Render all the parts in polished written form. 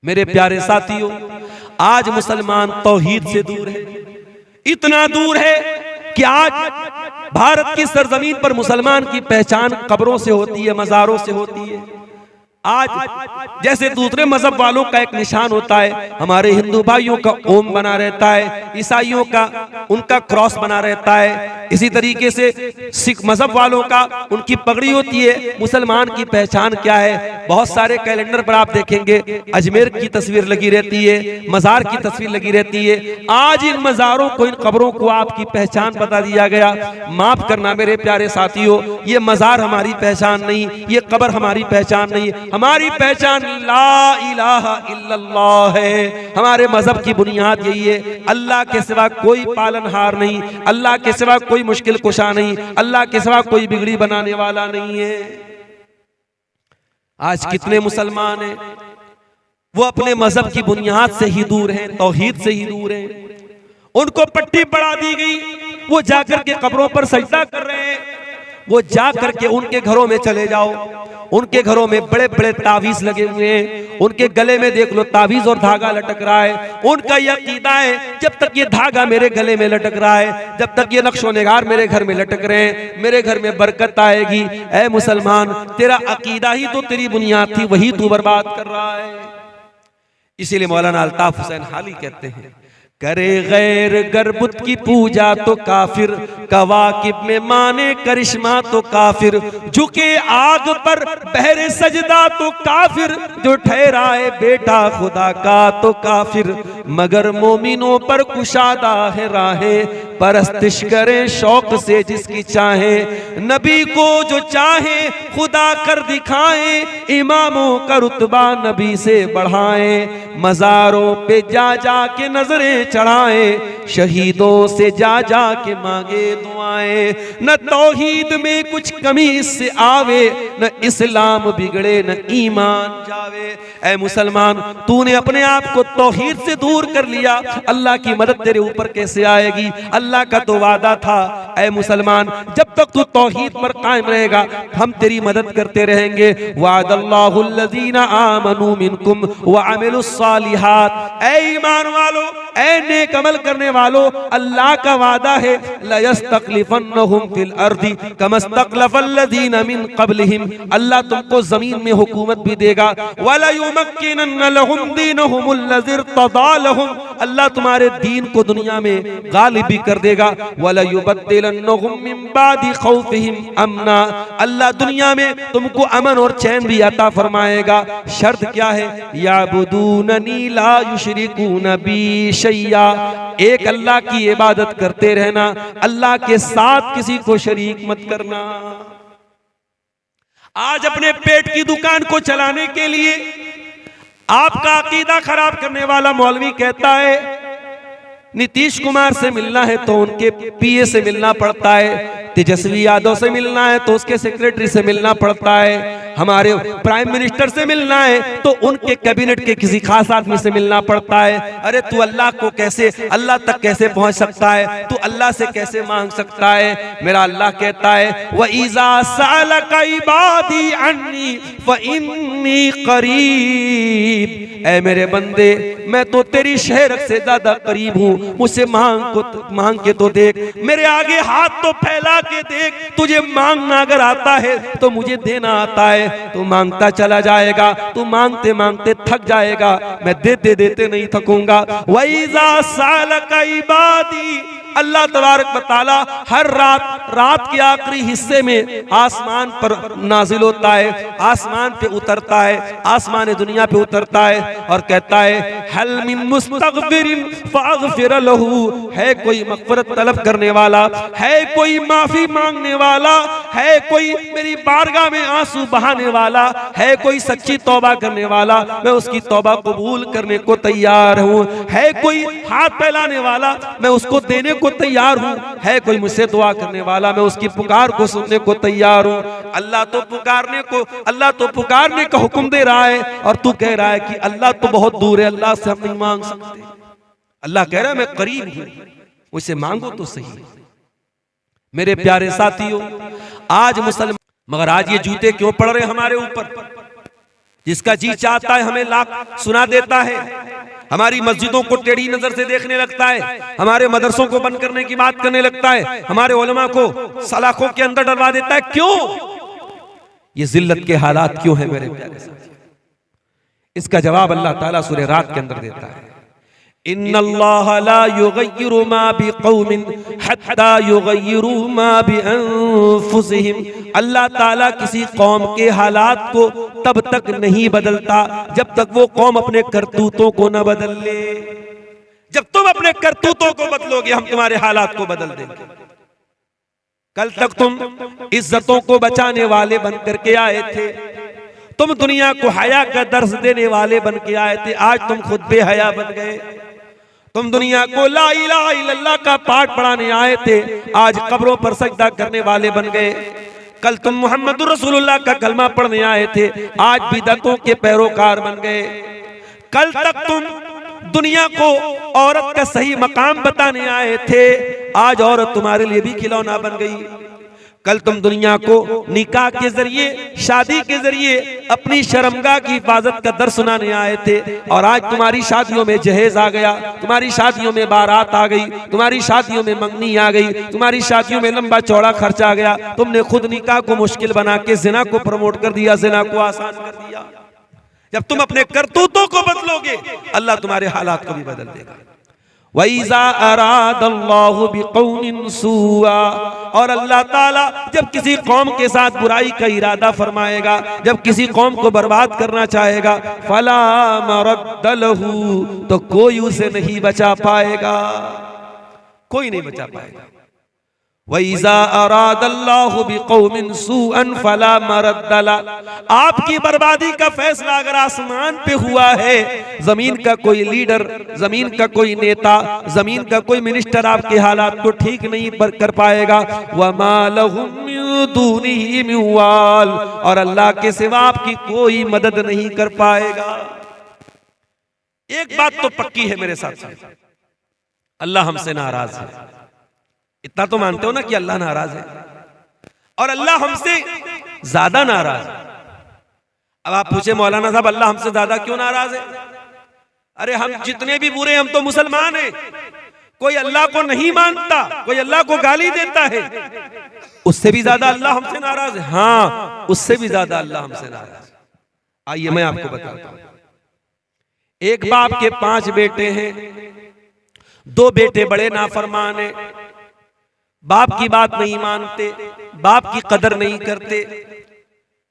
मेरे प्यारे साथियों, आज मुसलमान तौहीद से दूर है, इतना दूर है कि आज भारत की सरजमीन पर मुसलमान की पहचान कब्रों से होती है, मज़ारों से होती है। आज जैसे दूसरे मजहब वालों का एक निशान होता है, हमारे हिंदू भाइयों का ओम बना रहता है, ईसाइयों का उनका क्रॉस बना रहता है, इसी तरीके से सिख मजहब वालों का उनकी पगड़ी होती है। मुसलमान की पहचान क्या है? बहुत सारे कैलेंडर पर आप देखेंगे अजमेर की तस्वीर लगी रहती है, मजार की तस्वीर लगी रहती है। आज इन मजारों को, इन कब्रों को आपकी पहचान बता दिया गया। माफ करना मेरे प्यारे साथियों, ये मजार हमारी पहचान नहीं, ये कब्र हमारी पहचान नहीं। हमारी पहचान ला इलाहा इल्लल्लाह है। हमारे मजहब की बुनियाद यही है, अल्लाह के सिवा कोई पालनहार नहीं, अल्लाह के सिवा कोई मुश्किल कुशा नहीं, अल्लाह के सिवा कोई बिगड़ी बनाने वाला नहीं है। आज कितने मुसलमान हैं वो अपने मजहब की बुनियाद से ही दूर हैं, तौहीद से ही दूर हैं। उनको पट्टी पड़ा दी गई, वो जाकर के कब्रों पर सजदा कर रहे हैं। वो जा करके उनके घरों में चले जाओ, उनके घरों में बड़े बड़े तावीज लगे हुए हैं, उनके गले में देख लो तावीज और धागा लटक रहा है। उनका यह अकीदा है, जब तक ये धागा मेरे गले में लटक रहा है, जब तक ये नक्शो निगार मेरे घर में लटक रहे हैं, मेरे घर में बरकत आएगी। ऐ मुसलमान, तेरा अकीदा ही तो तेरी बुनियाद थी, वही तू बर्बाद कर रहा है। इसीलिए मौलाना अल्ताफ हुसैन हाली कहते हैं, करे गैर गरबुत की पूजा तो काफिर, कवाकिब में माने करिश्मा तो काफिर, झुके आग पर बहरे सजदा तो काफिर, जो ठहराए बेटा खुदा का तो काफिर, मगर मोमिनों पर कुशादा है राहें, परस्तिश करे शौक से जिसकी चाहे, नबी को जो चाहे खुदा कर दिखाए, इमामों का रुतबा नबी से बढ़ाए, मजारों पे जा जा के नजरें चढ़ाए, शहीदों से जा जा के मांगे दुआएं, न तौहीद में कुछ कमी इससे आवे, न इस्लाम बिगड़े न ईमान जावे। ऐ मुसलमान, तूने अपने आप को तौहीद से दूर कर लिया, अल्लाह की मदद तेरे ऊपर कैसे आएगी? अल्लाह का तो वादा था, ऐ मुसलमान, जब तक तू तौहीद पर कायम रहेगा हम तेरी मदद करते रहेंगे। वादल्लाहु अल्लज़ीना आमनू मिनकुम व अमिलुस सालिहात, ऐ ईमान वालो, ऐ नेक अमल करने वालों, अल्लाह का वादा है, लयस्तखलिफन्नहुम फिल अर्दी कमस्तखलफल्लज़ीना मिन क़ब्लिहिम, अल्लाह तुमको जमीन में हुकूमत भी देगा। वलयुमक्किनन्न लहुम दीनहुमुल्लज़ी इर्तदा लहुम, अल्लाह तुम्हारे दीन को दुनिया में गालिब भी कर देगा। वलयुबद्दिलन्नहुम मिन बादि खौफिहिम अमना, अल्लाह दुनिया में तुमको अमन और चैन भी अता फरमाएगा। शर्त क्या है? याबुदूननी ला युशरिकून बी शैया, एक अल्लाह की इबादत करते रहना, अल्लाह के साथ किसी को शरीक मत करना। आज अपने पेट की दुकान को चलाने के लिए आपका अकीदा खराब करने वाला मौलवी कहता है नीतीश कुमार से मिलना है तो उनके पीए से मिलना पड़ता है, तेजस्वी यादव से मिलना है तो उसके सेक्रेटरी से मिलना पड़ता है, हमारे प्राइम मिनिस्टर से मिलना है तो उनके कैबिनेट के किसी खास आदमी से मिलना पड़ता है। अरे तू अल्लाह को कैसे, अल्लाह तक कैसे पहुंच सकता है? तू अल्लाह से कैसे मांग सकता है? मेरा अल्लाह कहता है, व इज़ा सअलका इबादी अन्नी फइन्नी करीब, ऐ मेरे बंदे, मैं तो तेरी शहरत से ज्यादा करीब हूँ, मुझसे मांग के तो देख, मेरे आगे हाथ तो फैला के देख, तुझे मांगना अगर आता है तो मुझे देना आता है। तू मांगता चला जाएगा, तू मांगते मांगते थक जाएगा, मैं देते देते नहीं थकूंगा। वइज़ा सअलका इबादी, अल्लाह तबारक व तआला हर रात के आखिरी हिस्से में आसमान पर नाजिल होता है, आसमान पे उतरता है, आसमान दुनिया पे उतरता है और कहता है, हल मिन मुस्तगफिरिन फागफिर लहू, है कोई मगफिरत तलब करने वाला, है कोई माफी मांगने वाला, है कोई मेरी बारगाह में आंसू बहाने वाला, है कोई सच्ची तौबा करने वाला, मैं उसकी तौबा कबूल करने को तैयार हूँ, है कोई हाथ फैलाने वाला, मैं उसको देने को तैयार हूँ, है कोई मुझसे दुआ करने वाला, मैं उसकी पुकार को सुनने को तैयार हूँ। अल्लाह तो पुकारने का हुक्म दे रहा है और तू कह रहा है कि अल्लाह तो बहुत दूर है, अल्लाह से हम नहीं मांग सकते। अल्लाह कह रहा है मैं करीब हूँ, मुझसे मांगो तो सही। मेरे प्यारे साथियों, आज मुसलमान, मगर आज ये जूते क्यों पड़ रहे हमारे ऊपर? जिसका जी चाहता है हमें लाख सुना देता है, हमारी मस्जिदों को टेढ़ी नजर से देखने लगता है, हमारे मदरसों को बंद करने की बात करने लगता है, हमारे उलमा को सलाखों के अंदर डलवा देता है। क्यों? ये जिल्लत के हालात क्यों है मेरे प्यारे साथियों? इसका जवाब अल्लाह ताला सूरह रात के अंदर देता है, इन्नल्लाह ला युगय्यिरु मा बिक़ौमिन हत्ता युगय्यिरु मा बिअन्फुसिहिम। अल्लाह ताला किसी कौम के हालात को तब तक नहीं बदलता जब तक वो कौम अपने करतूतों को न बदल ले। जब तुम अपने करतूतों को बदलोगे हम तुम्हारे हालात को बदल देंगे। कल तक तुम इज्जतों को बचाने वाले बन करके आए थे, तुम दुनिया को हया का दर्स देने वाले बन के आए थे, आज तुम खुद बेहया बन गए। तुम दुनिया को ला इलाहा इल्लल्लाह का पाठ पढ़ाने आए थे, आज कब्रों पर सजदा करने वाले बन गए। कल तुम मुहम्मदुर रसूलुल्लाह का कलमा पढ़ने आए थे, आज बिदअतों के पैरोकार बन गए। कल तक तुम दुनिया को औरत का सही मकाम बताने आए थे, आज औरत तुम्हारे लिए भी खिलौना बन गई। कल तुम दुनिया को निकाह के जरिए, शादी के जरिए अपनी शर्मगाह की हिफाजत का दर्स सुनाने आए थे, और आज तुम्हारी शादियों में जहेज आ गया, तुम्हारी शादियों में बारात आ गई, तुम्हारी शादियों में मंगनी आ गई, तुम्हारी शादियों में लंबा चौड़ा खर्च आ गया। तुमने खुद निकाह को मुश्किल बना के जिना को प्रमोट कर दिया, जिना को आसान कर दिया। जब तुम अपने करतूतों को बदलोगे अल्लाह तुम्हारे हालात को भी बदल देगा। वइज़ा अरादल्लाहु बिक़ौमिन सुआ, और अल्लाह ताला जब किसी कौम के साथ बुराई का इरादा फरमाएगा, जब किसी कौम को बर्बाद करना चाहेगा, फला मरद्द लहू, तो कोई उसे नहीं बचा पाएगा, कोई नहीं बचा पाएगा। वइज़ा अरादल्लाहु बिक़ौमिन सुअन फला मरद्द लहू, आपकी बर्बादी का फैसला अगर आसमान पे हुआ है, जमीन का कोई लीडर, जमीन का कोई नेता, जमीन का कोई मिनिस्टर आपके हालात को ठीक नहीं कर पाएगा। वमा लहुम मिन दूनिही मिन वाल, और अल्लाह के सिवा आपकी कोई मदद नहीं कर पाएगा। एक बात तो पक्की है मेरे साथ, अल्लाह हमसे नाराज है। इतना तो मानते हो ना कि अल्लाह नाराज है, और अल्लाह हमसे ज्यादा नाराज है। अब आप पूछे मौलाना साहब अल्लाह हमसे ज्यादा क्यों नाराज है? अरे हम जितने भी बुरे, हम तो मुसलमान हैं। कोई अल्लाह को नहीं मानता, कोई अल्लाह को गाली देता है, उससे भी ज्यादा अल्लाह हमसे नाराज है। हाँ, उससे भी ज्यादा अल्लाह हमसे नाराज है। आइए मैं आपको बताता हूं। एक बाप के 5 बेटे हैं, 2 बेटे बड़े नाफरमान हैं, बाप की बात नहीं मानते, बाप की कदर नहीं करते,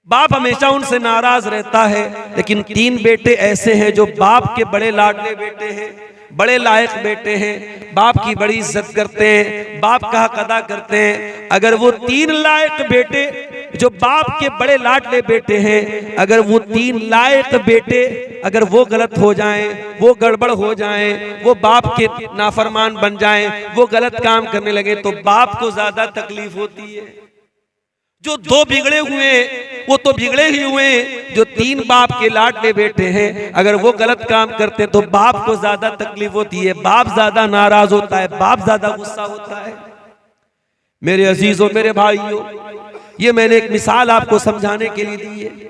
बाप हमेशा उनसे नाराज रहता है। लेकिन 3 बेटे ऐसे हैं जो बाप के बड़े लाडले बेटे हैं, बड़े लायक बेटे हैं, बाप की बड़ी इज्जत करते हैं, बाप का हक अदा करते हैं। अगर वो 3 लायक बेटे जो बाप के बड़े लाडले बेटे हैं, अगर वो 3 लायक बेटे अगर वो गलत हो जाएं, वो गड़बड़ हो जाएं, वो बाप के नाफरमान बन जाएं, वो गलत काम करने लगे, तो बाप को ज्यादा तकलीफ होती है। जो 2 बिगड़े हुए वो तो बिगड़े ही हुए, जो 3 बाप के लाडले बेटे हैं अगर वो गलत काम करते तो बाप को ज्यादा तकलीफ होती है, बाप ज्यादा नाराज होता है, बाप ज्यादा गुस्सा होता है। मेरे अजीजों, मेरे भाइयों, ये मैंने एक मिसाल आपको समझाने के लिए दी है।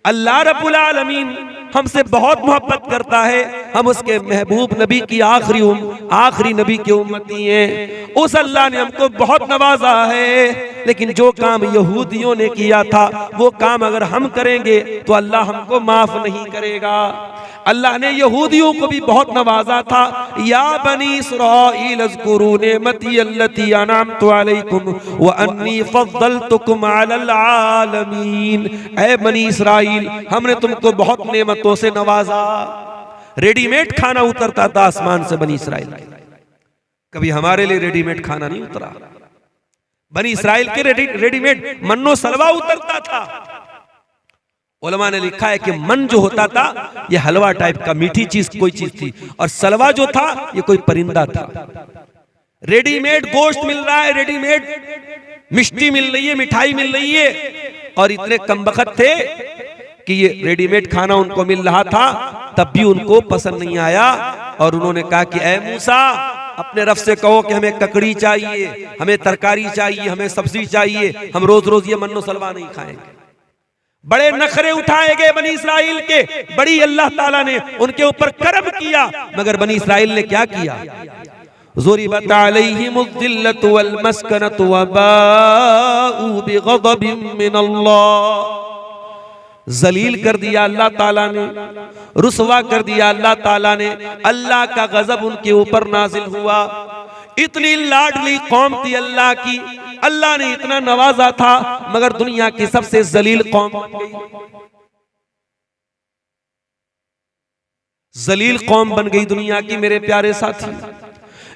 अल्लाह रब्बुल आलमीन हमसे बहुत मोहब्बत करता है, हम उसके महबूब नबी की आखिरी नबी के उम्मती हैं। उस अल्लाह ने हमको बहुत नवाजा है, लेकिन जो काम यहूदियों ने किया था वो काम अगर हम करेंगे तो अल्लाह हमको माफ नहीं करेगा। अल्लाह ने यहूदियों को भी बहुत नवाजा था, या बनी इस्राईल अज़्कुरू निअमती अल्लती अनअमतु अलैकुम व अन्नी फद्दलतुकुम अलल आलमीन। ऐ बनी इस्राईल, हमने तुमको बहुत नेमतों से नवाजा। रेडीमेड खाना उतरता था आसमान से बनी इस्राईल, कभी हमारे लिए रेडीमेड खाना नहीं उतरा। बनी इस्राईल के रेडीमेड मन्नो सलवा उतरता था। उलमा ने लिखा है कि मन जो होता था ये हलवा टाइप का, मीठी चीज कोई चीज थी, और सलवा जो था ये कोई परिंदा था। रेडीमेड गोश्त मिल रहा है, रेडीमेड मिष्टी मिल रही है, मिठाई मिल रही है, और इतने कमबख्त थे कि ये रेडीमेड खाना उनको मिल रहा था, तब भी उनको पसंद नहीं आया। और उन्होंने कहा कि ऐ मूसा, अपने रब से कहो कि हमें ककड़ी चाहिए, हमें तरकारी चाहिए, हमें सब्जी चाहिए, हम रोज रोज ये मन्नो सलवा नहीं खाएंगे। बड़े नखरे उठाए गए बनी इस्राइल के, बड़ी अल्लाह ताला ने उनके ऊपर करम किया, मगर बनी इस्राइल ने क्या किया? ज़ुरिबत अलैहिमुज़्ज़िल्लतु वल मस्कनतु व बाऊ बिग़ज़बिन मिनल्लाह। जलील कर दिया अल्लाह ताला ने, रुसवा कर दिया अल्लाह ताला ने, अल्लाह का गजब उनके ऊपर नाजिल हुआ। इतनी लाडली कौम थी अल्लाह की, अल्लाह ने इतना नवाजा था, मगर दुनिया की सबसे जलील कौम बन गई। जलील कौम बन गई दुनिया की मेरे प्यारे साथी,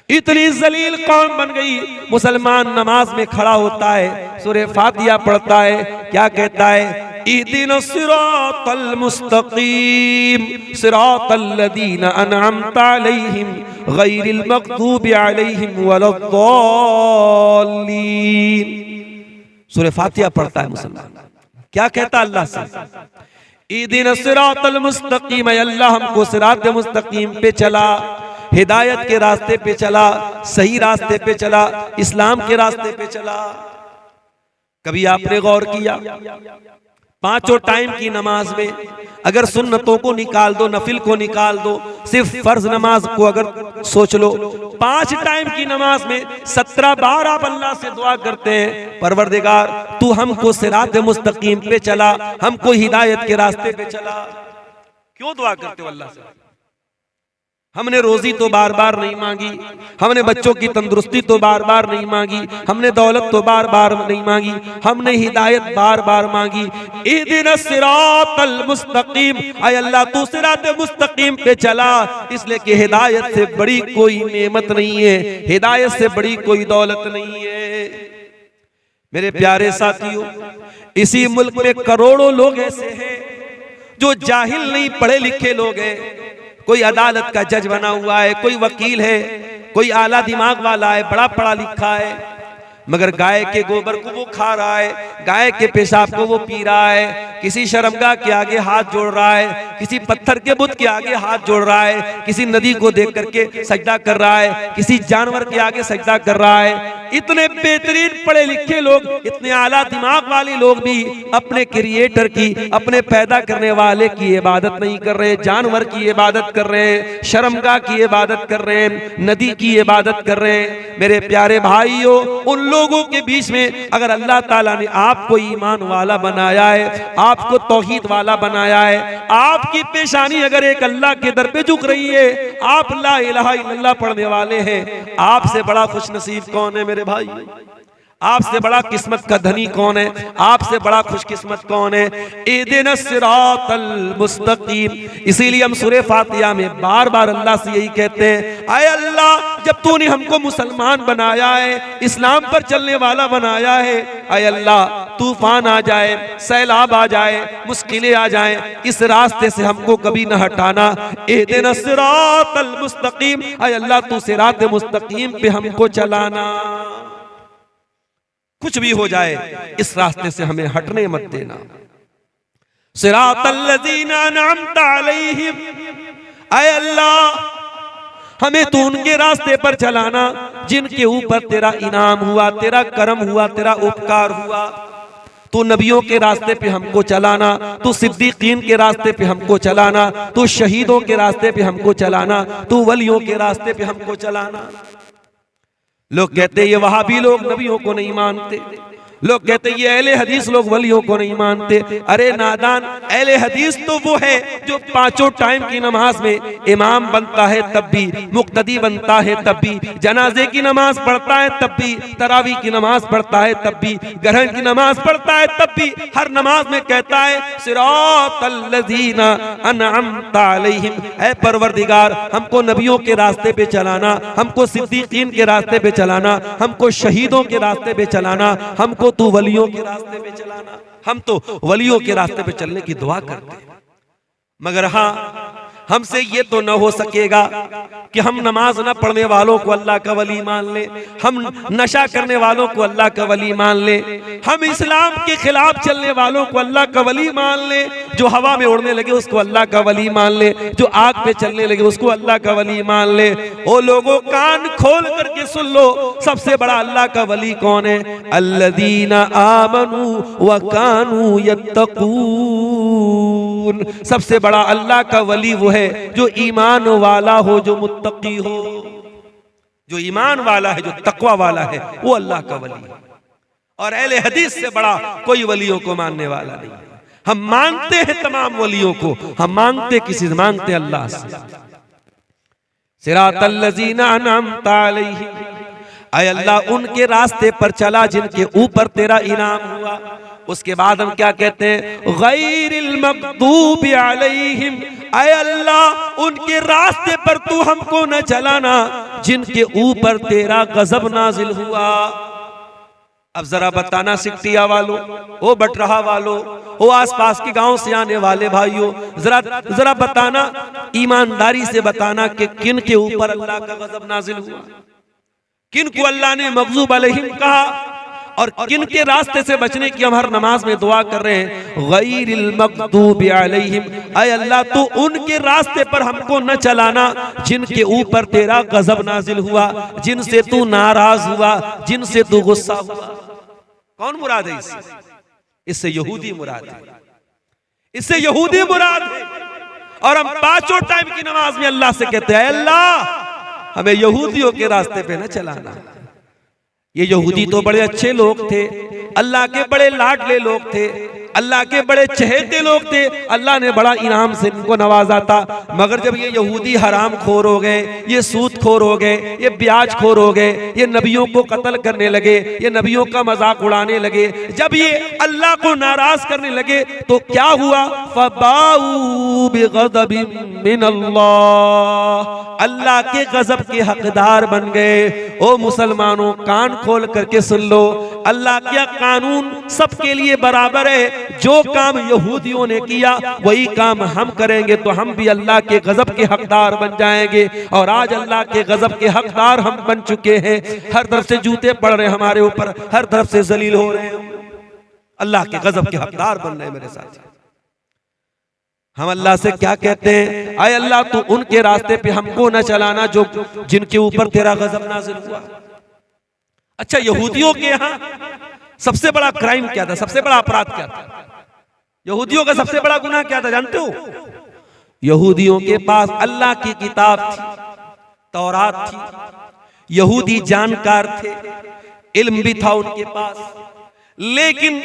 इतनी जलील कौम बन गई। मुसलमान नमाज में खड़ा होता है, सूरह फातिहा पढ़ता है, क्या कहता है? इहदिनस सिरातल मुस्तकीम सिरातल लदीना अनअमता अलैहिम गैरिल मग़दूबि अलैहिम वलद्दाल्लीन। सूरह फातिहा पढ़ता है मुसलमान, क्या कहता अल्लाह से? इहदिनस सिरातल मुस्तकीम, अल्लाह हमको सिरात मुस्तकीम पे चला, हिदायत के रास्ते पे चला, सही रास्ते पे चला, इस्लाम के रास्ते पे चला। कभी आपने गौर किया? पांचों टाइम की नमाज में अगर सुन्नतों को निकाल दो, नफिल को निकाल दो, सिर्फ फर्ज नमाज को अगर सोच लो, 5 टाइम की नमाज में 17 बार आप अल्लाह से दुआ करते हैं, परवरदिगार तू हमको सिरात मुस्तकीम पे चला, हमको हिदायत के रास्ते पे चला। क्यों दुआ करते हो अल्लाह से? हमने रोजी तो बार बार नहीं मांगी, हमने बच्चों की तंदुरुस्ती तो बार बार नहीं मांगी, हमने दौलत तो बार बार नहीं मांगी, हमने हिदायत बार बार मांगी। इहदिनस सिरातल मुस्तकीम, आय अल्लाह तू सिरात मुस्तकीम पे चला, इसलिए कि हिदायत से बड़ी कोई नेमत नहीं है, हिदायत से बड़ी कोई दौलत नहीं है। मेरे प्यारे साथियों, इसी मुल्क में करोड़ों लोग ऐसे हैं जो जाहिल नहीं, पढ़े लिखे लोग हैं। कोई अदालत का जज बना हुआ है, कोई वकील है, कोई आला दिमाग वाला है, बड़ा पढ़ा लिखा है, मगर गाय के गोबर को वो खा रहा है, गाय के पेशाब को वो पी रहा है, किसी शर्मगाह के आगे हाथ जोड़ रहा है, किसी पत्थर के बुत के आगे हाथ जोड़ रहा है, किसी नदी को देख करके सजदा कर रहा है, किसी जानवर के आगे सजदा कर रहा है। इतने बेहतरीन पढ़े लिखे लोग, इतने आला दिमाग वाले लोग भी अपने क्रिएटर की, अपने पैदा करने वाले की इबादत नहीं कर रहे, जानवर की इबादत कर रहे हैं, शर्मगाह की इबादत कर रहे हैं, नदी की इबादत कर रहे हैं। मेरे प्यारे भाइयों, उन लोगों के बीच में अगर अल्लाह ताला ने आपको ईमान वाला बनाया है, आपको तौहीद वाला बनाया है, आपकी पेशानी अगर एक अल्लाह के दर पे झुक रही है, आप ला इलाहा इल्लल्लाह पढ़ने वाले हैं, आपसे बड़ा खुशनसीब कौन है मेरे भाई? आपसे बड़ा किस्मत का धनी कौन है? आपसे बड़ा खुशकिस्मत कौन है? इहदिनस सिरातल मुस्तकीम। इसीलिए हम सूरह फातिहा में बार बार अल्लाह से यही कहते हैं, आए अल्लाह जब तूने हमको मुसलमान बनाया है, इस्लाम पर चलने वाला बनाया है, आए अल्लाह तूफान आ जाए, सैलाब आ जाए, मुश्किलें आ जाए, इस रास्ते से हमको कभी न हटाना। इहदिनस सिरातल मुस्तकीम, आए अल्लाह तू सिरात मुस्तकीम पे हमको चलाना। कुछ भी हो जाए इस रास्ते से हमें हटने मत देना। सिरातल लज़ीना अनअमता अलैहिम, आए अल्लाह हमें तू उनके रास्ते पर चलाना जिनके ऊपर तेरा इनाम हुआ, तेरा करम हुआ, तेरा उपकार हुआ। तू नबियों के रास्ते पे हमको चलाना, तू सिद्दीकीन के रास्ते पे हमको चलाना, तू शहीदों के रास्ते पे हमको चलाना, तू वलियों के रास्ते पे हमको चलाना। लोग कहते ये वहाबी लोग नबियों को नहीं मानते, लोग कहते ये अहले हदीस लोग वलियों को नहीं मानते। अरे नादान, अहले हदीस तो वो है जो 5 टाइम की नमाज में इमाम बनता है तब भी, मुक्तदी बनता है तब भी, जनाजे की नमाज पढ़ता है तब भी, तरावी की नमाज पढ़ता है तब भी, ग्रहण की नमाज पढ़ता है तब भी, हर नमाज में कहता है सिरातल लज़ीना अनअमता अलैहिम, ऐ परवरदिगार हमको नबियों के रास्ते पे चलाना, हमको सिद्दीकीन के रास्ते पे चलाना, हमको शहीदों के रास्ते पे चलाना, हमको तू वलियों के रास्ते पे चलाना। हम तो वलियों के रास्ते पे चलने की दुआ करते हैं, मगर हाँ हमसे ये तो न हो सकेगा कि हम नमाज न पढ़ने वालों को अल्लाह का वली मान ले, हम नशा करने वालों को अल्लाह का वली मान ले, हम इस्लाम के खिलाफ चलने वालों को अल्लाह का वली मान ले, जो हवा में उड़ने लगे उसको अल्लाह का वली मान ले, जो आग पे चलने लगे उसको अल्लाह का वली मान ले। ओ लोगों, कान खोल करके सुन लो, सबसे बड़ा अल्लाह का वली कौन है? अल्लज़ीना आमनू व कानू यत्तकून। सबसे बड़ा अल्लाह का वली वो है जो ईमान वाला हो, जो मुत्तकी हो, जो ईमान वाला है, जो तकवा वाला है, वो अल्लाह का वली है। और अहले हदीस से बड़ा कोई वलियों को मानने वाला नहीं। हम मानते हैं तमाम वलियों को, हम मांगते किसी से, मांगते अल्लाह से। सिरातल लज़ीना अनअमता अलैहिम, ऐ अल्लाह उनके रास्ते पर चला जिनके ऊपर तेरा इनाम हुआ। उसके बाद हम क्या कहते हैं? गैरिल मग़दूबि अलैहिम, ऐ अल्लाह उनके रास्ते पर तू हमको न चलाना जिनके ऊपर तेरा गजब नाजिल हुआ। अब जरा बताना सिकटिया वालों, ओ बटरहा वालों, ओ आसपास के गांव से आने वाले भाइयों, जरा बताना, ईमानदारी से बताना कि किन के ऊपर अल्लाह का गजब नाजिल हुआ, किन को अल्लाह ने मग़ज़ूब अलैहिम कहा, और किन के रास्ते से बचने की हम हर नमाज में दुआ कर रहे हैं। गैरिल मग़दूबि अलैहिम, ऐ अल्लाह तू उनके रास्ते पर हमको न चलाना जिनके ऊपर तेरा गजब नाजिल हुआ, जिनसे तू नाराज हुआ, जिनसे तू गुस्सा हुआ। कौन मुराद है इससे? इससे यहूदी मुराद है, इससे यहूदी मुराद है। और हम पांचों टाइम की नमाज में अल्लाह से कहते हैं, अल्लाह हमें यहूदियों के रास्ते पे न चलाना। ये यहूदी तो बड़े अच्छे लोग थे, अल्लाह के बड़े लाडले लोग थे, अल्लाह के बड़े चहेते लोग थे, अल्लाह ने बड़ा इनाम से इनको नवाजा था। मगर जब ये यहूदी हराम खोर हो गए, ये सूद खोर हो गए, ये ब्याज खोर हो गए, ये नबियों को कत्ल करने लगे, ये नबियों का मजाक उड़ाने लगे, जब ये अल्लाह को नाराज करने लगे तो क्या हुआ? फबाऊ बिगज़बिन मिनल्लाह, अल्लाह के गजब के हकदार बन गए। ओ मुसलमानों, कान खोल करके सुन लो, अल्लाह का कानून सबके लिए बराबर है। जो काम यहूदियों ने किया वही काम हम करेंगे तो हम भी अल्लाह के गजब के हकदार बन जाएंगे। और आज अल्लाह के गजब के हकदार हम बन चुके हैं। हर तरफ से जूते पड़ रहे हमारे ऊपर, हर तरफ से जलील हो रहे हैं, अल्लाह के गजब के हकदार बन रहे हैं मेरे साथ। हम अल्लाह से क्या कहते हैं? आए अल्लाह तू उनके रास्ते पे हमको न चलाना जो जिनके ऊपर तेरा गजब नाजिल हुआ। अच्छा, यहूदियों के यहाँ सबसे बड़ा क्राइम क्या था? सबसे बड़ा अपराध क्या था? यहूदियों का सबसे बड़ा गुनाह क्या था जानते हो? यहूदियों के पास अल्लाह की किताब थी, तौरात थी, यहूदी जानकार थे, इल्म भी था उनके पास, लेकिन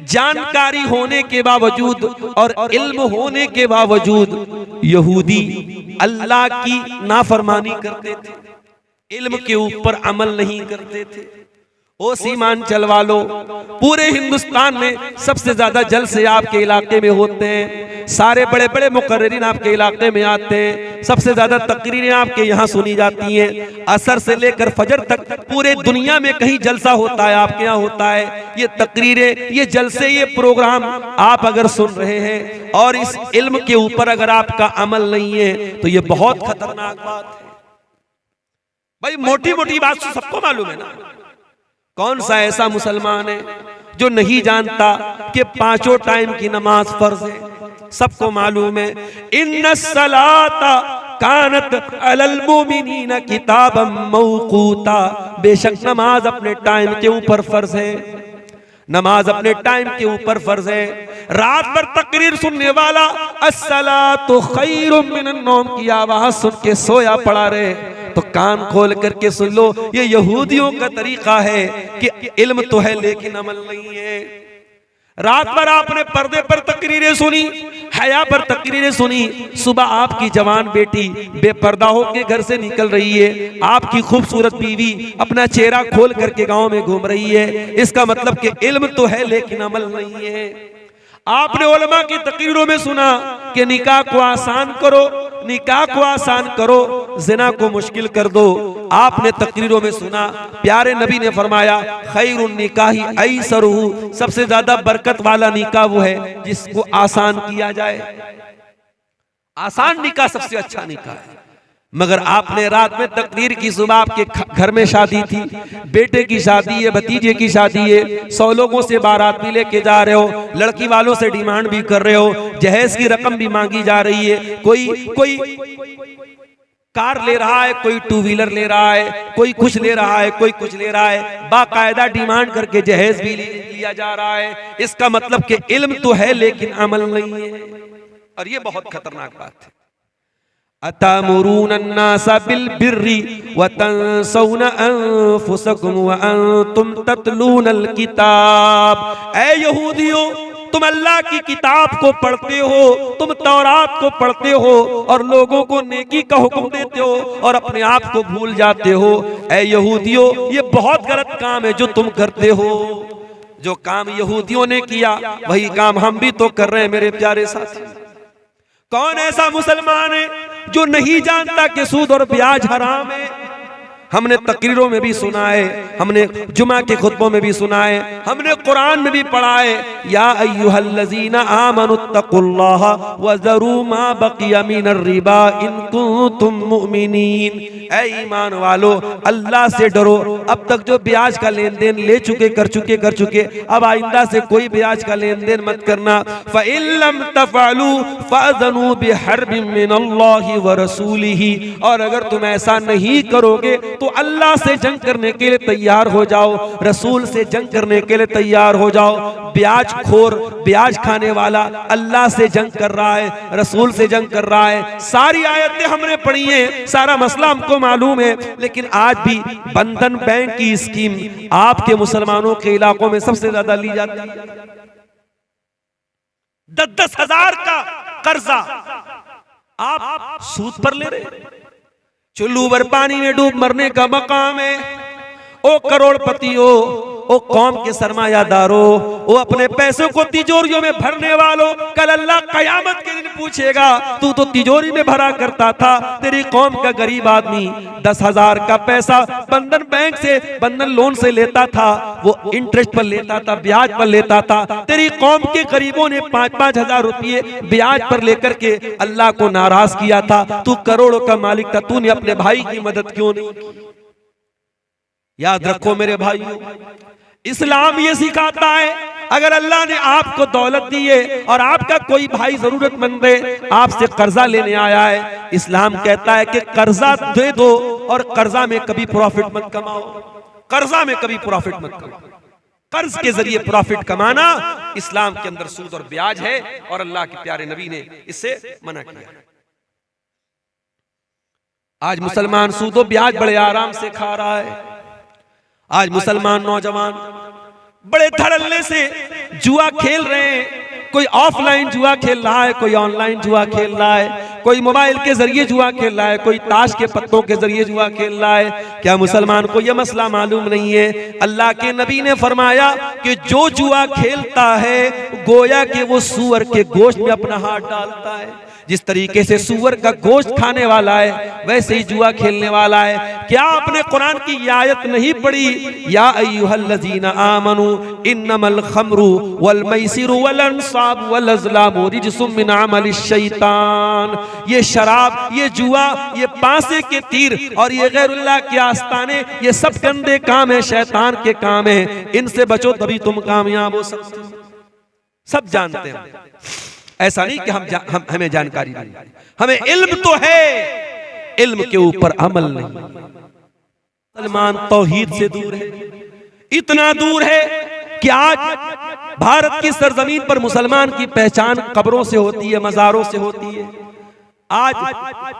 जानकारी होने के बावजूद और इल्म होने के बावजूद यहूदी अल्लाह की नाफरमानी करते थे, इल्म के ऊपर अमल नहीं करते थे। ओ सीमांचल वालों, पूरे हिंदुस्तान में सबसे ज्यादा जलसे आपके इलाके में होते हैं, सारे बड़े बड़े मुकर्रिरीन आपके इलाके में आते हैं, सबसे ज्यादा तकरीरें आपके यहाँ सुनी जाती हैं। असर से लेकर फजर तक पूरे दुनिया में कहीं जलसा होता है, आपके यहाँ होता है। ये तकरीरें, ये जलसे, ये प्रोग्राम आप अगर सुन रहे हैं और इस इल्म के ऊपर अगर आपका अमल नहीं है तो ये बहुत खतरनाक बात है। भाई मोटी मोटी बात तो सबको मालूम है ना। कौन सा ऐसा मुसलमान है जो नहीं जानता कि पांचों टाइम की नमाज फर्ज है? सबको मालूम है। इन्नस्सलाता कानत अलल मुमिनीना किताबम मौकूता, बेशक नमाज अपने टाइम के ऊपर फर्ज है, नमाज अपने टाइम के ऊपर फर्ज है। रात भर तकरीर सुनने वाला अस्सलातु खैरुम मिनन नौम की आवाज सुन के सोया पड़ा रहे, तो कान खोल करके सुन लो, ये यहूदियों का तरीका है कि इल्म तो है लेकिन अमल नहीं है। रात भर आपने पर्दे पर तकरीरें सुनी, हया पर तकरीरें सुनी, सुबह आपकी जवान बेटी बेपर्दा होकर घर से निकल रही है, आपकी खूबसूरत बीवी अपना चेहरा खोल करके गांव में घूम रही है, इसका मतलब कि इल्म तो है लेकिन अमल नहीं है। आपने उलमा की तकरीरों में सुना कि निकाह को आसान करो, निकाह को आसान करो, जिना को मुश्किल कर दो। आपने तकरीरों में सुना प्यारे नबी ने फरमाया खैरुन निकाही ऐसरुहु, सबसे ज्यादा बरकत वाला निकाह वो है जिसको आसान किया जाए। आसान निकाह सबसे अच्छा निकाह है। मगर आपने रात में तकदीर की सुबह आपके घर में शादी थी, बेटे की शादी है, भतीजे की शादी है, 100 लोगों से बारात भी लेके जा रहे हो, लड़की वालों से डिमांड भी कर रहे हो, जहेज की रकम भी मांगी जा रही है, कोई कार ले रहा है, कोई 2 व्हीलर ले रहा है, कोई कुछ ले रहा है, कोई कुछ ले रहा है, बाकायदा डिमांड करके जहेज भी लिया जा रहा है। इसका मतलब कि इल्म तो है लेकिन अमल नहीं है, और ये बहुत खतरनाक बात है। अतामुरून अन्नासा बिल बिर्रि व तंसौना अनफुसकुम व अंतुम ततलूनल किताब। ऐ यहूदियों, तुम अल्लाह की किताब को पढ़ते हो, तुम तौरात को पढ़ते हो और लोगों को नेकी का हुक्म देते हो और अपने आप को भूल जाते हो। ऐ यहूदियों, ये बहुत गलत काम है जो तुम करते हो। जो काम यहूदियों ने किया वही काम हम भी तो कर रहे हैं मेरे प्यारे साथी। कौन ऐसा मुसलमान है जो नहीं जानता कि सूद और ब्याज हराम है? हमने तकरीरों में भी सुना है, हमने जुमा के खुतबों में भी सुना है, हमने कुरान में भी पढ़ा है, या अय्युहल्लज़ीना आमनुत्तकुल्लाह व ज़रू मा बक़िया मिनर रिबा इन कुंतुम मुमिनीन। ऐ ईमान वालो, अल्लाह से डरो। अब तक जो ब्याज का लेन देन ले चुके कर चुके, अब आइंदा से कोई ब्याज का लेन देन मत करना। फ़इन लम तफ़अलू फ़अज़नू बिहर्बिन मिनल्लाहि व रसूलिही। और अगर तुम ऐसा नहीं करोगे तो अल्लाह से जंग करने के लिए तैयार हो जाओ, रसूल से जंग करने के लिए तैयार हो जाओ। ब्याज खोर, ब्याज खाने वाला अल्लाह से जंग कर रहा है, रसूल से जंग कर रहा है। सारी आयतें हमने पढ़ी हैं, सारा मसला हमको मालूम है, लेकिन आज भी बंधन बैंक की स्कीम आपके मुसलमानों के इलाकों में सबसे ज्यादा ली जाती है। 10-10 हजार का कर्जा आप सूद पर ले रहे। चुल्लू भर पानी में डूब मरने का मकाम है। ओ करोड़पति हो, ओ कौम के सरमायादारो, ओ अपने पैसों को तिजोरियों में भरने वालों, कल अल्लाह कयामत के दिन पूछेगा तू तो तिजोरी में भरा करता था। तेरी कौम का गरीब आदमी 10,000 का पैसा बंधन बैंक से, बंधन लोन से लेता था, वो इंटरेस्ट पर लेता था, ब्याज पर लेता था। तेरी कौम के गरीबों ने 5-5 हजार रुपये ब्याज पर लेकर के अल्लाह को नाराज किया था। तू करोड़ों का मालिक था, तूने अपने भाई की मदद क्यों नहीं की? याद रखो मेरे भाइयों, इस्लाम ये सिखाता है अगर अल्लाह ने आपको दौलत दी है और आपका कोई भाई जरूरतमंद है, आपसे कर्जा लेने आया है, इस्लाम कहता है कि कर्जा दे दो और कर्जा में कभी प्रॉफिट मत कमाओ। कर्जा में कभी प्रॉफिट मत कमाओ। कर्ज के जरिए प्रॉफिट कमाना इस्लाम के अंदर सूद और ब्याज है और अल्लाह के प्यारे नबी ने इससे मना किया। आज मुसलमान सूद और ब्याज बड़े आराम से खा रहा है। आज मुसलमान नौजवान बड़े धड़ल्ले से जुआ खेल रहे हैं। कोई ऑफलाइन जुआ खेल रहा है, कोई ऑनलाइन जुआ खेल रहा है, कोई मोबाइल के जरिए जुआ खेल रहा है, कोई ताश के पत्तों के जरिए जुआ खेल रहा है। क्या मुसलमान को यह मसला मालूम नहीं है? अल्लाह के नबी ने फरमाया कि जो जुआ खेलता है गोया कि वो सूअर के गोश्त में अपना हाथ डालता है। जिस तरीके से सूअर का गोश्त खाने वाला है वैसे ही जुआ खेलने वाला है। क्या आपने कुरान की ये आयत नहीं पढ़ी? या अय्युहल्लज़ीना आमनू इन्नमल खम्रु वल मैसिरु वल अंसाब वल अज़लामु रिज्सुम मिन अमलिश शैतान। ये शराब, ये जुआ, ये पासे के तीर और ये गैरुल्लाह के आस्ताने, ये सब गंदे काम है, शैतान के काम है। इनसे बचो तभी तुम कामयाब हो सकते हो। सब जानते हैं, ऐसा नहीं कि हमें जानकारी नहीं, हमें इल्म तो है, इल्म के ऊपर अमल नहीं। मुसलमान तौहीद से दूर है, इतना दूर है कि आज भारत की सरजमीन पर मुसलमान की पहचान कब्रों से होती है, मज़ारों से होती है। आज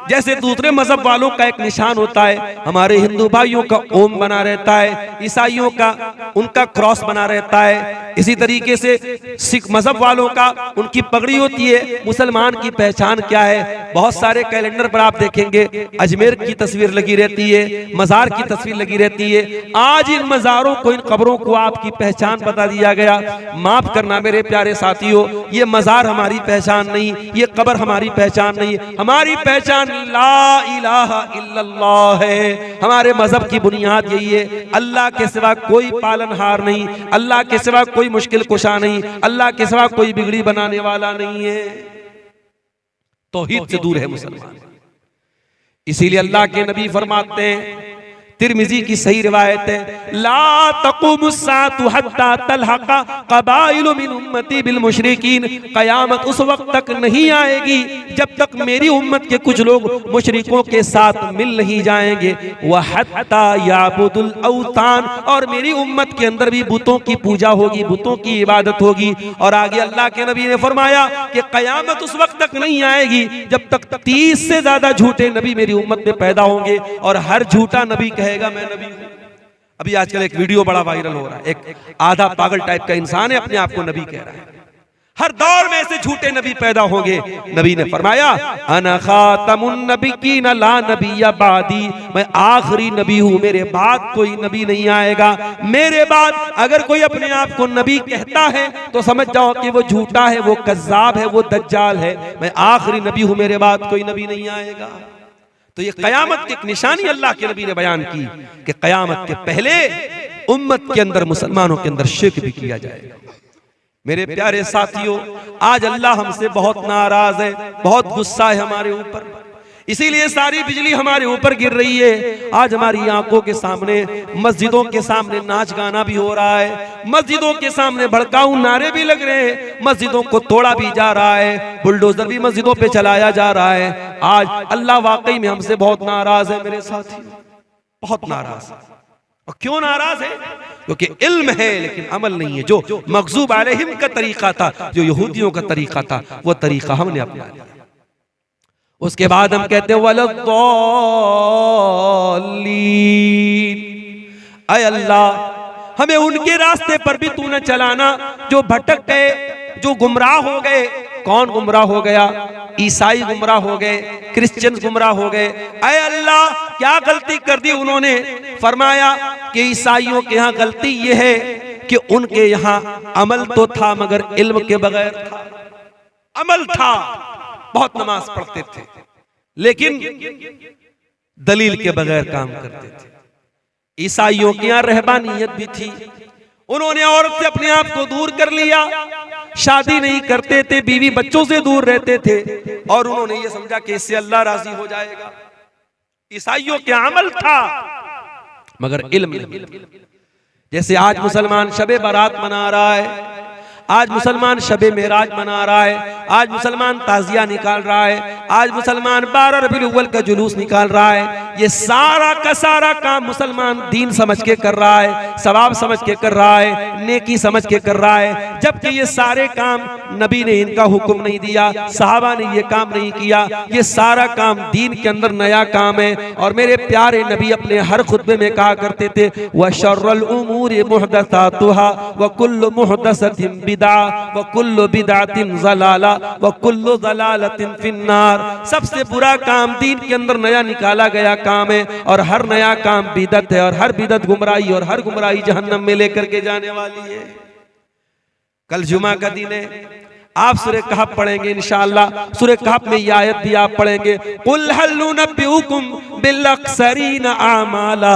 जैसे दूसरे मजहब वालों का एक निशान होता है, हमारे हिंदू भाइयों का ओम बना रहता है, ईसाइयों का उनका क्रॉस बना रहता है, इसी तरीके से सिख मजहब वालों का उनकी पगड़ी होती है। मुसलमान की पहचान क्या है? बहुत सारे कैलेंडर पर आप देखेंगे अजमेर की तस्वीर लगी रहती है, मजार की तस्वीर लगी रहती है। आज इन मजारों को, इन कब्रों को आपकी पहचान बता दिया गया। माफ करना मेरे प्यारे साथियों, ये मजार हमारी पहचान नहीं, ये कब्र हमारी पहचान नहीं। हमारी पहचान ला इलाहा इल्लल्लाह है। हमारे मजहब की बुनियाद यही है, अल्लाह के सिवा कोई पालनहार नहीं, अल्लाह के सिवा कोई मुश्किल कुशा नहीं, अल्लाह के सिवा कोई बिगड़ी बनाने वाला नहीं है। तौहीद से दूर है मुसलमान। इसीलिए अल्लाह के नबी फरमाते हैं, तिरमिजी की सही रिवायत है, ला तक़ूमुस्साअतु हत्ता तल्हक़ा क़बाइलु मिन उम्मती बिल मुशरिकीन। क़यामत उस वक्त तक नहीं आएगी जब तक मेरी उम्मत के कुछ लोग मुशरिकों के साथ मिल नहीं जाएंगे। व हत्ता याबुदुल औतान, और मेरी उम्मत के अंदर भी बुतों की पूजा होगी, बुतों की इबादत होगी। और आगे अल्लाह के नबी ने फरमाया कि क़यामत उस वक्त तक नहीं आएगी जब तक 30 से ज्यादा झूठे नबी मेरी उम्मत में पैदा होंगे, और हर झूठा नबी कहेगा मैं नबी हूं। अभी आजकल एक वीडियो बड़ा वायरल हो रहा है, एक आधा पागल टाइप का इंसान है, अपने आप को नबी कह रहा है। हर दौर में ऐसे झूठे नबी पैदा होंगे। नबी ने फरमाया, अना खातमुन नबिय्यीन ला नबिय्य बादी, मैं आखिरी नबी हूं, मेरे बाद कोई नबी नहीं आएगा। मेरे बाद अगर कोई अपने आप को नबी कहता है तो समझ जाओ कि वो झूठा है, वो कज्जाब है, वो दज्जाल है। मैं आखिरी नबी हूं, मेरे बाद कोई नबी नहीं आएगा। तो ये कयामत की एक निशानी अल्लाह के नबी ने बयान की कि कयामत के पहले उम्मत के अंदर, मुसलमानों के अंदर शिर्क भी किया जाएगा। मेरे प्यारे साथियों, आज अल्लाह हमसे बहुत नाराज है, बहुत गुस्सा है हमारे ऊपर, इसीलिए सारी बिजली हमारे ऊपर गिर रही है। आज हमारी आंखों के सामने मस्जिदों के सामने नाच गाना भी हो रहा है, मस्जिदों के सामने भड़काऊ नारे भी लग रहे हैं, मस्जिदों को तोड़ा भी जा रहा है, बुलडोजर भी मस्जिदों पे चलाया जा रहा है। आज अल्लाह वाकई में हमसे बहुत नाराज है मेरे साथियों, बहुत नाराज है। और क्यों नाराज है? क्योंकि इल्म है लेकिन अमल नहीं है। जो मग़ज़ूब अलैहिम का तरीका था, जो यहूदियों का तरीका था, वो तरीका हमने अपना लिया। उसके बाद हम कहते हैं वलद्दॉलीन, ऐ अल्लाह हमें उनके रास्ते पर भी तू न चलाना जो भटक गए, जो गुमराह हो गए। कौन गुमराह हो गया? ईसाई गुमराह हो गए, क्रिश्चियन गुमराह हो गए। ऐ अल्लाह क्या गलती कर दी उन्होंने? फरमाया कि ईसाइयों के यहाँ गलती यह है कि उनके यहाँ अमल तो था मगर इल्म के बगैर था। अमल था, बहुत नमाज पढ़ते थे लेकिन दलील के बगैर काम करते थे। ईसाइयों के यहाँ रहबानियत भी थी, उन्होंने औरत से अपने आप को दूर कर लिया, शादी नहीं करते थे, बीवी बच्चों से दूर रहते थे, और उन्होंने ये समझा कि इससे अल्लाह राजी हो जाएगा। ईसाइयों के अमल था मगर इल्म नहीं। जैसे आज मुसलमान शबे बारात मना रहा है, आज मुसलमान शबे मेराज मना रहा है, आज मुसलमान ताजिया निकाल रहा है, आज मुसलमान 12 रबीउल अव्वल का जुलूस निकाल रहा है। ये सारा का सारा काम मुसलमान दीन समझ के कर रहा है, सवाब समझ के कर रहा है, नेकी समझ के कर रहा है, जबकि ये सारे काम नबी ने इनका हुक्म नहीं दिया, सहाबा ने ये काम नहीं किया। ये सारा काम दीन के अंदर नया काम है। और मेरे प्यारे नबी अपने हर खुतबे में कहा करते थे, व शर्रुल उमूरि मुहदसातुहा व कुल्लु मुहदसतिन बिदा व कुल्लु बिदअतिन ज़लाला व कुल्लु ज़लालतिन फिन्नार। सबसे बुरा काम दीन के अंदर नया निकाला गया काम है, और हर नया काम बिदअत है, और हर बिदअत गुमराही, और हर गुमराही जहन्नम में लेकर के जाने वाली है। कल जुमा का दिन है, आप सूरह कहफ पढ़ेंगे इंशाअल्लाह। सूरह कहफ में ये आयत भी आप पढ़ेंगे, कुल हल नुनब्बिउकुम बिल अक्सरीना आमाला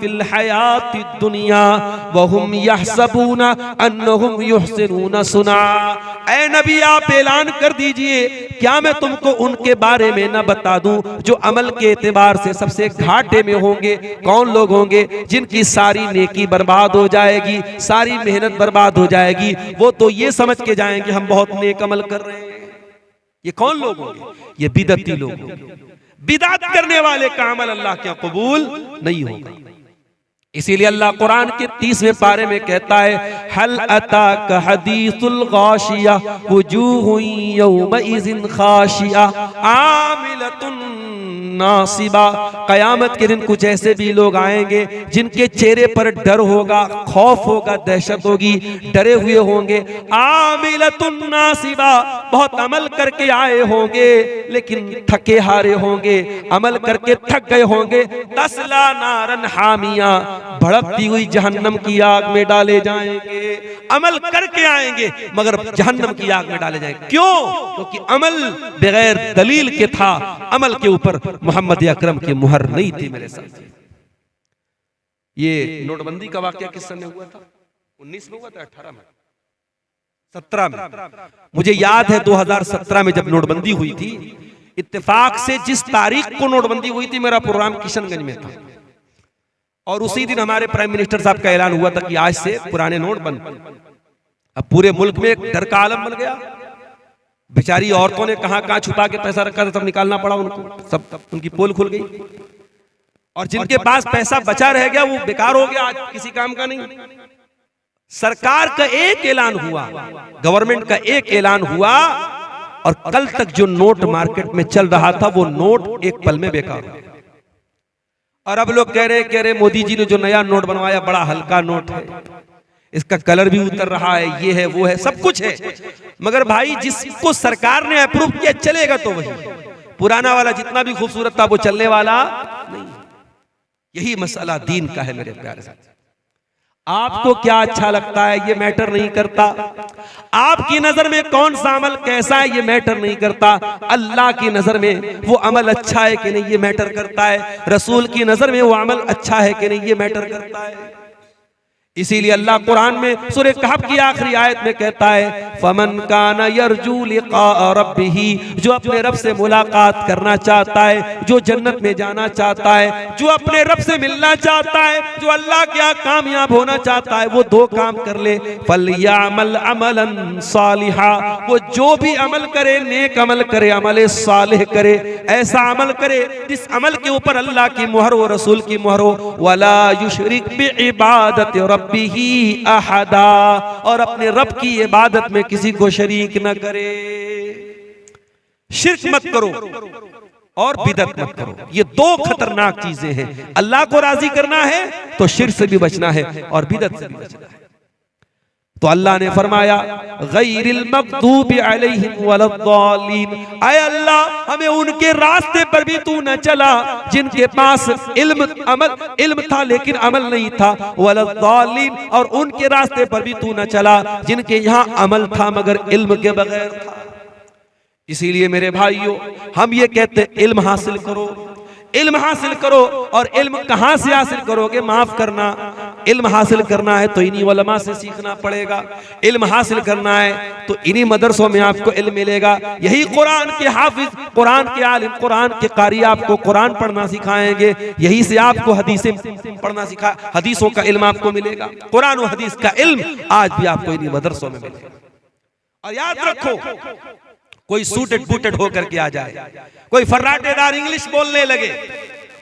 फिल हयातिद दुनिया व हुम यहसबूना अन्नहुम युहसिनूना सुना। ऐ नबी आप ऐलान कर दीजिए, क्या मैं तुमको उनके बारे में न बता दूं जो अमल के एतबार से सबसे घाटे में होंगे? कौन लोग होंगे? जिनकी सारी नेकी बर्बाद हो जाएगी, सारी मेहनत बर्बाद हो जाएगी। वो तो ये समझ के जाएंगे हम बहुत नेक अमल कर रहे हैं। ये कौन लोग होंगे? ये बिदअती लोग होंगे। बिदअत करने वाले का अमल अल्लाह के कबूल नहीं होगा। इसीलिए अल्लाह कुरान के 30वें पारे में कहता है, हल अताका हदीसुल गाशिया वुजूहुन यौमइज़िन खाशिया आमिलतुन नासिबा। कयामत के दिन कुछ ऐसे भी लोग आएंगे जिनके चेहरे पर डर होगा, खौफ होगा, दहशत होगी, डरे हुए होंगे। आमिलतुन नासिबा, बहुत अमल करके आए होंगे लेकिन थके हारे होंगे, अमल करके थक गए होंगे। तस्ला नारन हामिया, भड़कती हुई जहन्नम की आग में डाले जाएंगे। अमल करके आएंगे मगर जहन्नम की आग में डाले जाएंगे। क्यों? क्योंकि अमल बगैर दलील के था, अमल के ऊपर मोहम्मद अकरम की मुहर नहीं थी। मेरे साथ ये नोटबंदी का वाकया किस सन में हुआ था? 19 में हुआ था, 18 में, 17 में? मुझे याद है 2017 में जब नोटबंदी हुई थी, इत्तेफाक से जिस तारीख को नोटबंदी हुई थी, मेरा प्रोग्राम किशनगंज में था और उसी दिन हमारे प्राइम मिनिस्टर साहब का ऐलान हुआ था कि आज से पुराने नोट बंद। अब पूरे मुल्क में एक डर का आलम बन गया। बेचारी औरतों ने कहां छुपा के पैसा रखा था, सब निकालना पड़ा उनको, सब उनकी पोल खुल गई। और जिनके पास पैसा बचा रह गया वो बेकार हो गया, आज किसी काम का नहीं। सरकार का एक ऐलान हुआ, गवर्नमेंट का एक ऐलान हुआ और कल तक जो नोट मार्केट में चल रहा था वो नोट एक पल में बेकार हो गया। और अब लोग कह रहे मोदी जी ने जो नया नोट बनवाया बड़ा हल्का नोट है, इसका कलर भी उतर रहा है, ये है वो है, सब कुछ है। मगर भाई जिसको सरकार ने अप्रूव किया चलेगा तो वही, पुराना वाला जितना भी खूबसूरत था वो चलने वाला नहीं। यही मसला दीन का है मेरे प्यारे साथी। आपको क्या अच्छा लगता है ये मैटर नहीं करता, आपकी नजर में कौन सा अमल कैसा है ये मैटर नहीं करता, अल्लाह की नजर में वो अमल अच्छा है कि नहीं ये मैटर करता है, रसूल की नजर में वो अमल अच्छा है कि नहीं ये मैटर करता है। इसीलिए अल्लाह कुरान में सूरह कहफ की आखिरी आयत में कहता है, फमन काना यरजू लिका रब्बिही, जो अपने रब से मुलाकात करना चाहता है, जो जन्नत में जाना चाहता है, जो अपने रब से मिलना चाहता है, जो अल्लाह के यहाँ कामयाब होना चाहता है, वो दो काम कर ले, फलयामल अमलन सालिहा, वो जो भी अमल करे नेक अमल करे, अमल सालिह करे, ऐसा अमल करे जिस अमल के ऊपर अल्लाह की मुहर हो, रसूल की मुहर हो, वला युशरिक बिइबादत रब्बिही अहदा, और अपने रब की इबादत में किसी को शरीक न करे। शिर्क मत करो और बिदअत मत करो, ये दो खतरनाक चीजें हैं। अल्लाह को राजी करना है तो शिर्क से भी बचना है और बिदअत से भी बचना है। तो अल्लाह ने फरमाया गैरिल मग़दूबि अलैहिम वलद्दालीन, आय अल्लाह हमें उनके रास्ते पर भी तू न चला जिनके पास इल्म था लेकिन अमल नहीं था, वलद्दालीन, और उनके रास्ते पर भी तू न चला जिनके यहाँ अमल था मगर इल्म के बगैर था। इसीलिए मेरे भाइयों हम ये कहते हैं इल्म हासिल करो, इल्म हासिल करो। और इल्म कहां से हासिल करोगे? माफ करना, इल्म हासिल करना है तो इन्हीं उलमा से सीखना पड़ेगा, इल्म हासिल करना है तो इन्हीं मदरसों में आपको इल्म मिलेगा। यही कुरान के हाफिज, कुरान के आलिम, कुरान के कारी आपको कुरान पढ़ना सिखाएंगे, यही से आपको हदीसें पढ़ना सिखा, हदीसों का इल्म आपको मिलेगा। कुरान और हदीस का इल्म आज भी आपको इन्हीं मदरसों में मिलेगा। और याद रखो, कोई सूटेड बूटेड होकर के आ जाए, कोई फर्राटेदार इंग्लिश बोलने लगे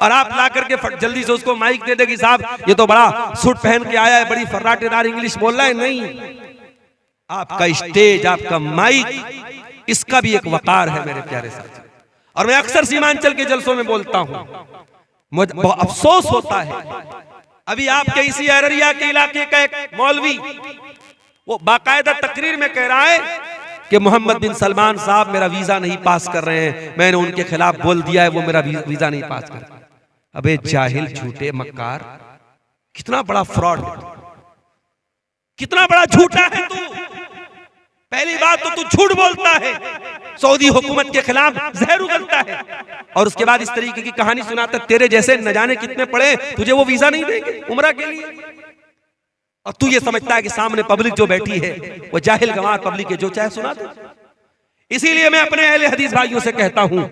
और आप ला करके जल्दी से उसको माइक दे दे कि साहब ये तो बड़ा सूट पहन के आया है, बड़ी फर्राटेदार इंग्लिश बोल रहा है। नहीं, आपका स्टेज, आपका माइक, इसका भी एक वकार है मेरे प्यारे साथी। और मैं अक्सर सीमांचल के जलसों में बोलता हूं, मुझे बहुत अफसोस होता है, अभी आपके इसी अररिया के इलाके का एक मौलवी वो बाकायदा तकरीर में कह रहा है कि मोहम्मद बिन सलमान साहब मेरा वीजा नहीं पास कर रहे हैं, मैंने उनके खिलाफ बोल दिया है, वो मेरा वीजा नहीं पास कर। अबे जाहिल, झूठे, मक्कार, कितना बड़ा फ्रॉड है, कितना बड़ा झूठा है तू। पहली बात तो तू झूठ बोलता है, सऊदी हुकूमत के खिलाफ जहर उगलता है, और उसके बाद इस तरीके की कहानी सुनाता, तेरे जैसे न जाने कितने पड़े, तुझे वो वीजा नहीं देंगे उम्रा के लिए। और तू ये समझता है कि सामने पब्लिक जो बैठी है वो जाहिल गंवार पब्लिक है, जो चाहे सुना दे। इसीलिए मैं अपने अहले हदीस भाइयों से कहता हूं,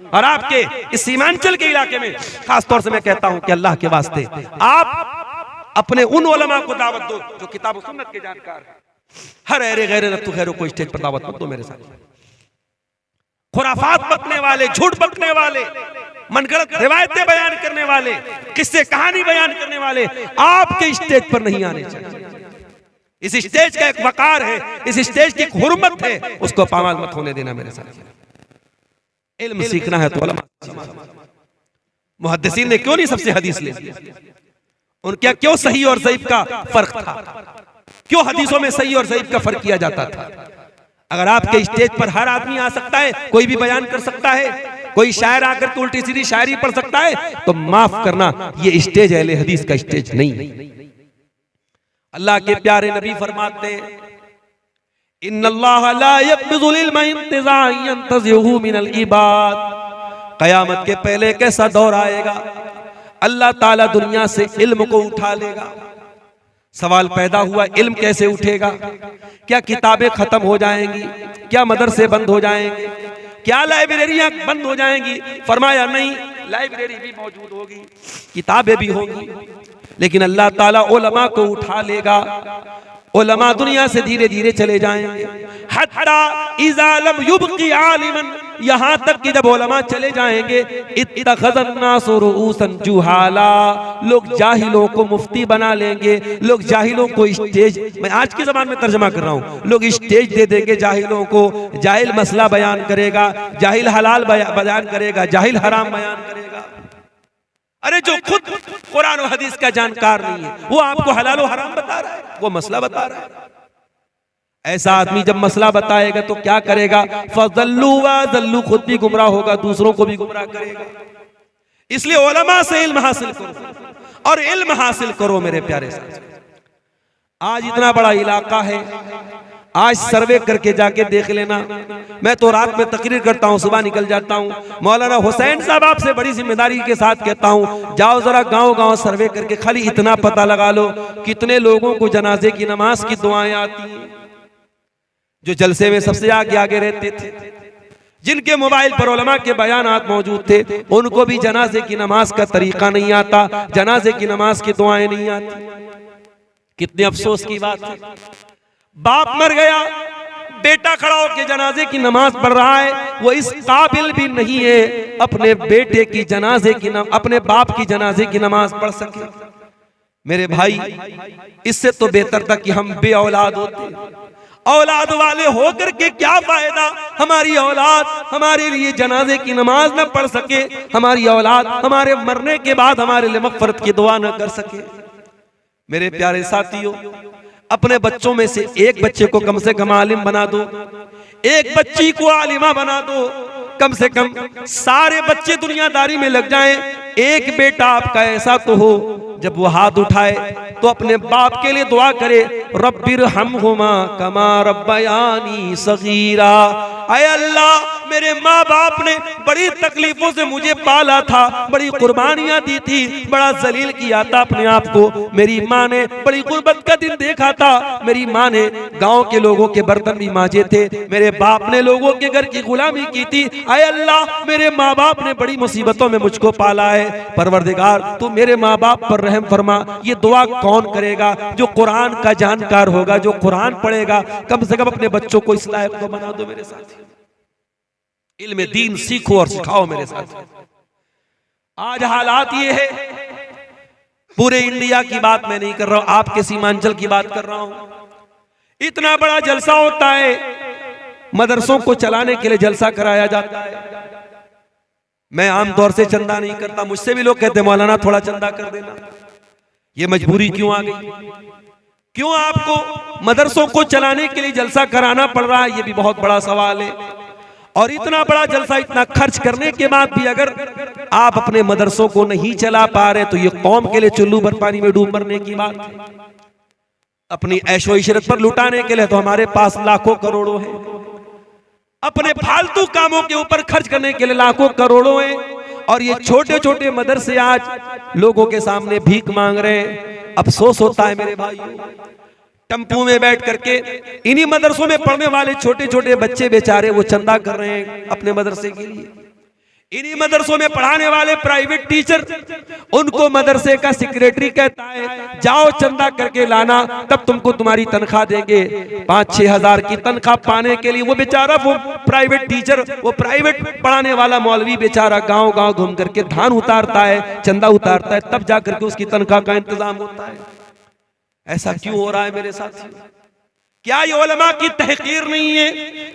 और आपके इस सीमांचल के इलाके में खास तौर से मैं कहता हूं कि अल्लाह के वास्ते आप अपने उन उलमा को दावत दो जो किताब सुन्नत के जानकार हैं। हर अहरे गैरे रत्तु खैरों को स्टेज पर दावत मत दो मेरे साथ। खुराफात बकने वाले, झूठ बकने वाले, मनगढ़ंत रिवायतें बयान करने वाले, किस्से कहानी बयान करने वाले आपके स्टेज पर नहीं आने चाहिए। इस स्टेज का एक वकार है, इस स्टेज की एक हुर्मत है, उसको पामाल मत होने देना मेरे साथ। इल्म सीखना है तो उलमा। मुहद्दिसीन ने क्यों नहीं सबसे हदीस ले ली? उनके क्यों सही और ज़ईफ का फर्क था? क्यों हदीसों में सही और ज़ईफ का फर्क किया जाता था? अगर आपके स्टेज पर हर आदमी आ सकता है, कोई भी बयान कर सकता है, कोई शायर आकर के उल्टी सीधी शायरी पढ़ सकता है, तो माफ करना, ये स्टेज अहले हदीस का स्टेज नहीं। अल्लाह के प्यारे नबी फरमाते हैं, इन्नल्लाह ला यक़बिज़ुल इल्मा इंतिज़ाअन यंतज़िहु मिनल इबाद। क़यामत के पहले कैसा दौर आएगा, अल्लाह ताला दुनिया से इल्म को उठा लेगा। सवाल पैदा हुआ, इल्म कैसे उठेगा? क्या किताबें खत्म हो जाएंगी? क्या मदरसे बंद हो जाएंगे? क्या लाइब्रेरियां बंद हो जाएंगी? फरमाया नहीं, लाइब्रेरी भी मौजूद होगी, किताबें भी होंगी, लेकिन अल्लाह ताला उलमा को उठा लेगा। उलमा दुनिया से धीरे धीरे चले जाएंगे। हत्ता इज़ा लम युबकी आलिमन, यहाँ तक कि जब उलमा चले जाएंगे, इत्तखज़न्नासु रुऊसन जुहाला, लोग जाहिलों को मुफ्ती बना लेंगे, लोग जाहिलों को स्टेज, मैं आज के ज़माने में तर्जमा कर रहा हूँ, लोग स्टेज दे देंगे जाहिलों को। जाहिल मसला बयान करेगा, जाहिल हलाल बयान करेगा, जाहिल हराम बयान करेगा। अरे जो खुद कुरान और हदीस का जानकार नहीं है, वो आपको हलाल और हराम बता रहा है, वो मसला बता रहा है। ऐसा आदमी जब मसला बताएगा तो क्या करेगा? फज़ल्लू व ज़ल्लू, खुद भी गुमराह होगा, दूसरों को भी गुमराह करेगा। इसलिए उलमा से इल्म हासिल करो और इल्म हासिल करो मेरे प्यारे साथी। आज इतना बड़ा इलाका है, आज सर्वे करके जाके देख लेना। मैं तो रात में तकरीर करता हूँ, सुबह निकल जाता हूँ। मौलाना हुसैन साहब आपसे बड़ी जिम्मेदारी के साथ कहता हूँ, जाओ जरा गांव गांव सर्वे करके खाली इतना पता लगा लो कितने लोगों को जनाजे की नमाज की दुआएं आती हैं। जो जलसे में सबसे आगे आगे रहते थे, जिनके मोबाइल पर उलमा के बयानात मौजूद थे, उनको भी जनाजे की नमाज का तरीका नहीं आता, जनाजे की नमाज की दुआएं नहीं आती। कितने अफसोस की बात है। बाप मर गया, बेटा खड़ा होकर जनाजे की नमाज पढ़ रहा है, वो इस काबिल भी नहीं है अपने बेटे की जनाजे की अपने बाप की जनाजे की नमाज पढ़ सके। मेरे भाई, इससे तो बेहतर था कि हम बे औलाद होते। औलाद वाले होकर के क्या फायदा? हमारी औलाद हमारे लिए जनाजे की नमाज न पढ़ सके, हमारी औलाद हमारे मरने के बाद हमारे लिए मग़फ़िरत की दुआ न कर सके। मेरे प्यारे साथियों, अपने बच्चों में से एक बच्चे को कम से कम आलिम बना दो, एक बच्ची को आलिमा बना दो, कम से कम सारे बच्चे दुनियादारी में लग जाएं। एक बेटा आपका ऐसा तो हो जब वो हाथ उठाए तो अपने बाप के लिए दुआ करे, रब्बिरहमहुमा कमा रब्बयानी सगीरा। ऐ अल्लाह, मेरे माँ बाप ने बड़ी तकलीफों से मुझे पाला था, बड़ी कुर्बानियां दी थी, बड़ा जलील किया था अपने आप को। मेरी माँ ने बड़ी गुर्बत का दिन देखा था, मेरी माँ ने गांव के लोगों के बर्तन भी मांजे थे, मेरे बाप ने लोगों के घर की गुलामी की थी। ऐ अल्लाह, मेरे माँ बाप ने बड़ी मुसीबतों में मुझको पाला है, परवरदिगार तू मेरे माँ बाप पर रहम फरमा। ये दुआ कौन करेगा? जो कुरान का जानकार होगा, जो कुरान पढ़ेगा। कम से कम अपने बच्चों को इस लायक तो बना दो मेरे साथ। इल्म दीन सीखो और सिखाओ मेरे साथ। आज हालात ये है, पूरे इंडिया की बात मैं नहीं कर रहा हूं, आपके सीमांचल की बात कर रहा हूं। इतना बड़ा जलसा होता है, मदरसों को चलाने के लिए जलसा कराया जाता है। मैं आमतौर से चंदा नहीं करता, मुझसे भी लोग कहते मौलाना थोड़ा चंदा कर देना। ये मजबूरी क्यों आ गई? क्यों आपको मदरसों को चलाने के लिए जलसा कराना पड़ रहा है? ये भी बहुत बड़ा सवाल है। और इतना बड़ा जलसा, इतना खर्च करने के बाद भी अगर आप अपने मदरसों को नहीं चला पा रहे तो ये कौम के लिए चुल्लू भर पानी में डूब मरने की बात है। अपनी ऐशो इशरत पर लुटाने के लिए तो हमारे पास लाखों करोड़ों हैं, अपने फालतू कामों के ऊपर खर्च करने के लिए लाखों करोड़ों हैं। और ये छोटे छोटे मदरसे आज लोगों के सामने भीख मांग रहे हैं। अफसोस होता है मेरे भाइयों, टम्पू में बैठ करके इन्हीं मदरसों में पढ़ने वाले छोटे छोटे बच्चे बेचारे वो चंदा कर रहे हैं अपने मदरसे के लिए। इन्हीं मदरसों में पढ़ाने वाले प्राइवेट टीचर, उनको मदरसे का सेक्रेटरी कहता है जाओ चंदा करके लाना, तब तुमको तुम्हारी तनख्वाह देंगे। 5-6 हजार की तनख्वाह पाने के लिए वो बेचारा, वो प्राइवेट टीचर, वो प्राइवेट पढ़ाने वाला मौलवी बेचारा गांव गांव घूम करके धान उतारता है, चंदा उतारता है, तब जा करके उसकी तनख्वाह का इंतजाम होता है। ऐसा क्यों हो रहा है मेरे साथियों? क्या ये उलमा की तहकीर नहीं है?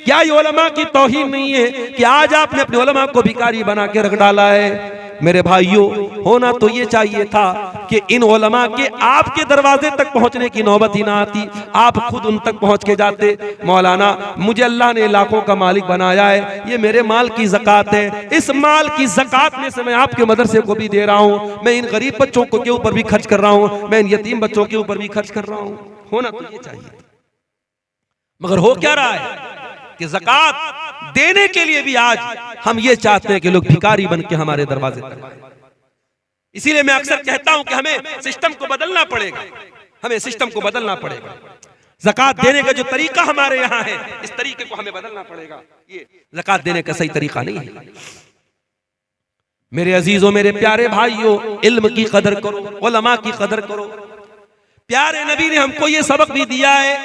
क्या ये उलमा की तौहीन नहीं है कि आज आपने अपने उलमा को भिखारी बना के रख डाला है? मेरे भाइयों, होना तो ये चाहिए था कि इन उलमा के आपके दरवाजे तक पहुंचने की नौबत ही ना आती, आप खुद उन तक पहुंच के जाते। मौलाना, मुझे अल्लाह ने लाखों का मालिक बनाया है, ये मेरे माल की ज़कात है, इस माल की ज़कात में से मैं आपके मदरसे को भी दे रहा हूँ, मैं इन गरीब बच्चों के ऊपर भी खर्च कर रहा हूँ, मैं इन यतीम बच्चों के ऊपर भी खर्च कर रहा हूँ। होना तो ये चाहिए, मगर हो क्या रहा है कि ज़कात देने के लिए भी आज हम ये चाहते हैं कि लोग भिखारी बन के हमारे दरवाजे तक आए। इसीलिए मैं अक्सर कहता हूं कि हमें सिस्टम को बदलना पड़ेगा, हमें सिस्टम को बदलना पड़ेगा। ज़कात देने का जो तरीका हमारे यहाँ है, इस तरीके को हमें बदलना पड़ेगा। ये ज़कात देने का सही तरीका नहीं है। मेरे अजीजों, मेरे प्यारे भाइयों, इल्म की कदर करो, उलमा की कदर करो। प्यारे नबी ने हमको ये सबक भी दिया है,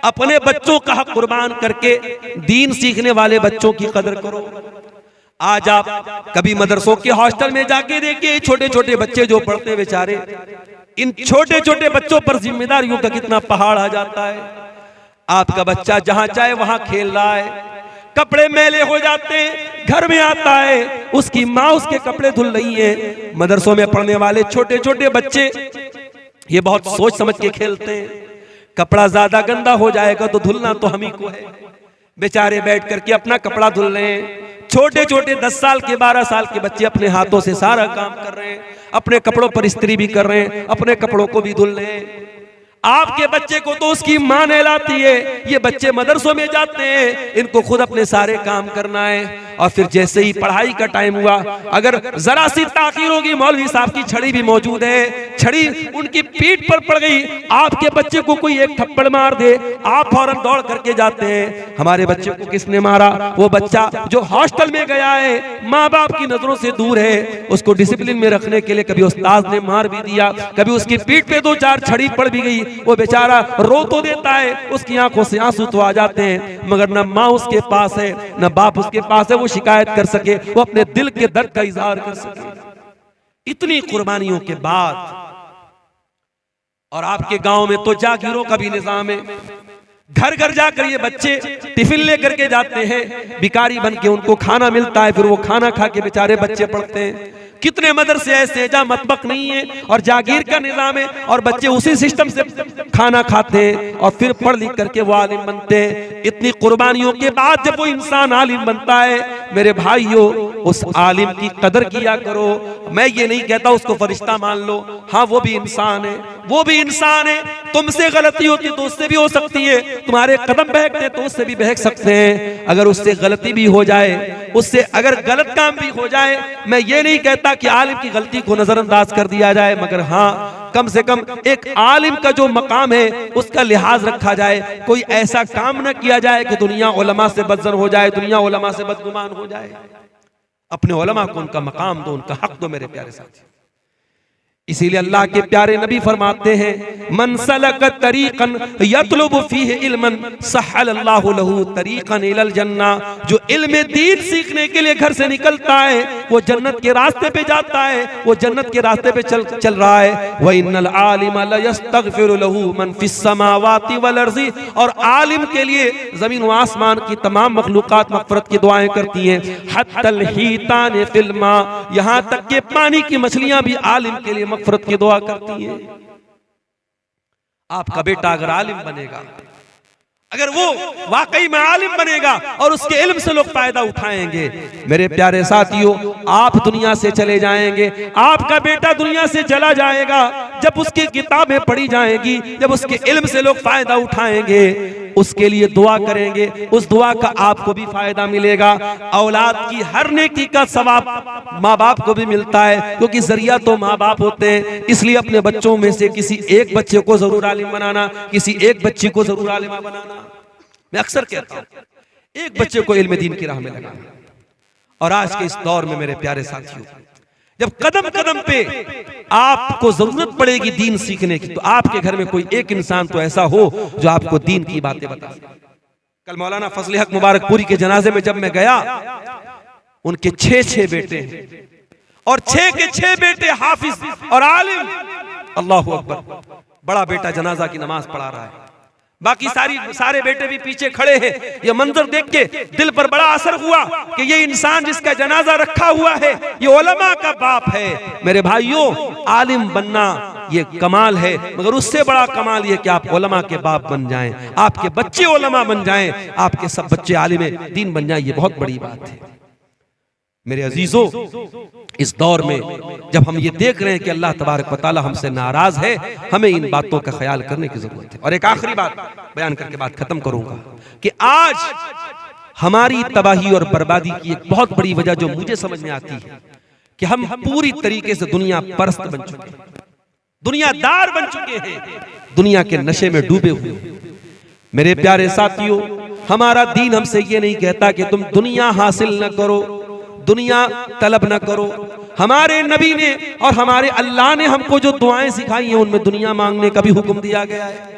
अपने बच्चों का हक कुर्बान करके दीन सीखने वाले बच्चों की कदर करो। आज आप कभी मदरसों के हॉस्टल में जाके देखिए, छोटे छोटे बच्चे जो पढ़ते हैं बेचारे, इन छोटे छोटे बच्चों पर जिम्मेदारियों का कितना पहाड़ आ जाता है। आपका बच्चा जहां चाहे वहां खेल रहा है, कपड़े मैले हो जाते हैं, घर में आता है उसकी माँ उसके कपड़े धुल रही है। मदरसों में पढ़ने वाले छोटे छोटे बच्चे ये बहुत सोच समझ के खेलते हैं, कपड़ा ज्यादा गंदा हो जाएगा तो धुलना तो हम ही को है। बेचारे बैठ करके अपना कपड़ा धुल रहे हैं। छोटे छोटे 10 साल के 12 साल के बच्चे अपने हाथों से सारा काम कर रहे हैं, अपने कपड़ों पर इस्त्री भी कर रहे हैं, अपने कपड़ों को भी धुल रहे हैं। आपके बच्चे को तो उसकी मां नहलाती है, ये बच्चे मदरसों में जाते हैं, इनको खुद अपने सारे काम करना है। और फिर जैसे ही पढ़ाई का टाइम हुआ, अगर जरा सी ताखीर होगी, मौलवी साहब की छड़ी भी मौजूद है, छड़ी उनकी पीठ पर पड़ गई, आपके बच्चे को कोई एक थप्पड़ मार दे, आप फौरन दौड़ करके जाते हैं, हमारे बच्चे को किसने मारा? वो बच्चा जो हॉस्टल में गया है, माँ बाप की नजरों से दूर है, उसको डिसिप्लिन में रखने के लिए कभी उस्ताद ने मार भी दिया, कभी उसकी पीठ पे 2-4 छड़ी पड़ भी गई, वो बेचारा रो तो देता है, उसकी आंखों से आंसू तो आ जाते हैं, मगर न माँ उसके पास है न बाप उसके पास है, वो शिकायत कर सके, वो अपने दिल के दर्द का इजहार कर सके। इतनी कुर्बानियों के बाद, और आपके गांव में तो जागीरों का भी निजाम है, घर घर जाकर ये बच्चे टिफिन लेकर के जाते हैं, भिखारी बन के उनको खाना मिलता है, फिर वो खाना खा के बेचारे बच्चे पढ़ते हैं। कितने मदरसे ऐसे जहां मतबक नहीं है और जागीर का निजाम है, और बच्चे उसी सिस्टम से खाना खाते हैं और फिर पढ़ लिख करके वो आलिम बनते हैं। इतनी कुर्बानियों के बाद जब वो इंसान आलिम बनता है, मेरे भाइयों, उस आलिम की कदर किया करो। मैं ये नहीं कहता उसको फरिश्ता मान लो, हाँ वो भी इंसान है, वो भी इंसान है। तुमसे गलती होती तो उससे भी हो सकती है, तुम्हारे कदम बहकते तो उससे भी बहक सकते हैं। अगर उससे गलती भी हो जाए, उससे अगर गलत काम भी हो जाए, मैं ये नहीं कहता कि आलिम की गलती को नजरअंदाज कर दिया जाए, मगर हाँ कम से कम एक आलिम का जो मकाम है उसका लिहाज रखा जाए। कोई ऐसा काम न किया जाए कि दुनिया उलमा से बदजन हो जाए, दुनिया उलमा से बदगुमान हो जाए। अपने उलमा को उनका मकाम दो, उनका हक दो मेरे प्यारे साथी। इसीलिए अल्लाह के प्यारे नबी फरमाते हैं, मन सलक तरीकन यतलुबु फीहि इल्मन सहलल्लाहु लहू तरीकन इलल जन्ना। जो इल्म दीन सीखने के लिए घर से निकलता है वो जन्नत के रास्ते पे जाता है, वो जन्नत के रास्ते पे चल रहा है। व इन्नल आलिम ला यस्तगफिरु लहू मन फिस समावाति वल अर्ज़ि। और आलिम के लिए जमीन व आसमान की तमाम मखलूकात मग़फ़िरत की दुआएं करती हैं। हत्तल हीतान फिल मा, यहाँ तक के पानी की मछलियां भी आलिम के लिए मग़फ़िरत की दुआ करती है। आपका बेटा अगर आलिम बनेगा, अगर वो वाकई में आलिम बनेगा और उसके इल्म से लोग फायदा उठाएंगे, मेरे प्यारे साथियों, आप दुनिया से चले जाएंगे, आपका बेटा दुनिया से चला जाएगा, जब उसकी किताबें पढ़ी जाएंगी, जब उसके इल्म से लोग फायदा उठाएंगे, उसके लिए दुआ करेंगे, उस दुआ का आपको भी फायदा मिलेगा। औलाद की हर नेकी का सवाब माँ बाप को भी मिलता है, क्योंकि जरिया तो माँ बाप होते हैं। इसलिए अपने बच्चों में से किसी एक बच्चे को जरूर आलिम बनाना, किसी एक बच्ची को जरूर आलिमा बनाना। मैं अक्सर कहता हूं, एक बच्चे को इल्म दीन की राह में लगाना। और आज के इस दौर में मेरे प्यारे साथियों, जब कदम कदम पे आपको जरूरत पड़ेगी दीन सीखने की, तो आपके घर में कोई एक इंसान तो ऐसा हो जो आपको दीन की बातें बता। कल मौलाना फजल हक मुबारकपुरी के जनाजे में जब मैं गया, उनके 6 बेटे हैं और 6 के 6 बेटे हाफिज और आलिम। अल्लाहु अकबर। बड़ा बेटा जनाजा की नमाज पढ़ा रहा है, बाकी सारे बेटे भी पीछे खड़े हैं। ये मंजर देख के दिल पर बड़ा असर हुआ कि ये इंसान जिसका जनाजा रखा हुआ है, ये उलमा का बाप है। मेरे भाइयों, आलिम बनना ये कमाल है, मगर उससे बड़ा कमाल ये कि आप उलमा के बाप बन जाएं, आपके बच्चे उलमा बन जाएं, आपके सब बच्चे आलिम दीन बन जाएं। ये बहुत बड़ी बात है मेरे अजीजों। इस दौर में जब हम ये देख रहे हैं कि अल्लाह तबारक व तआला हमसे नाराज है, हमें इन बातों का ख्याल करने की जरूरत है। और एक आखिरी बात बयान करके बात खत्म करूंगा कि आज हमारी तबाही और बर्बादी की एक बहुत बड़ी वजह जो मुझे समझ में आती है कि हम पूरी तरीके से दुनिया परस्त बन चुके हैं, दुनियादार बन चुके हैं, दुनिया के नशे में डूबे हुए। मेरे प्यारे साथियों, हमारा दीन हमसे ये नहीं कहता कि तुम दुनिया हासिल न करो, दुनिया तलब न करो। हमारे नबी ने और हमारे अल्लाह ने हमको जो दुआएं सिखाई हैं उनमें दुनिया मांगने का भी हुक्म दिया गया है।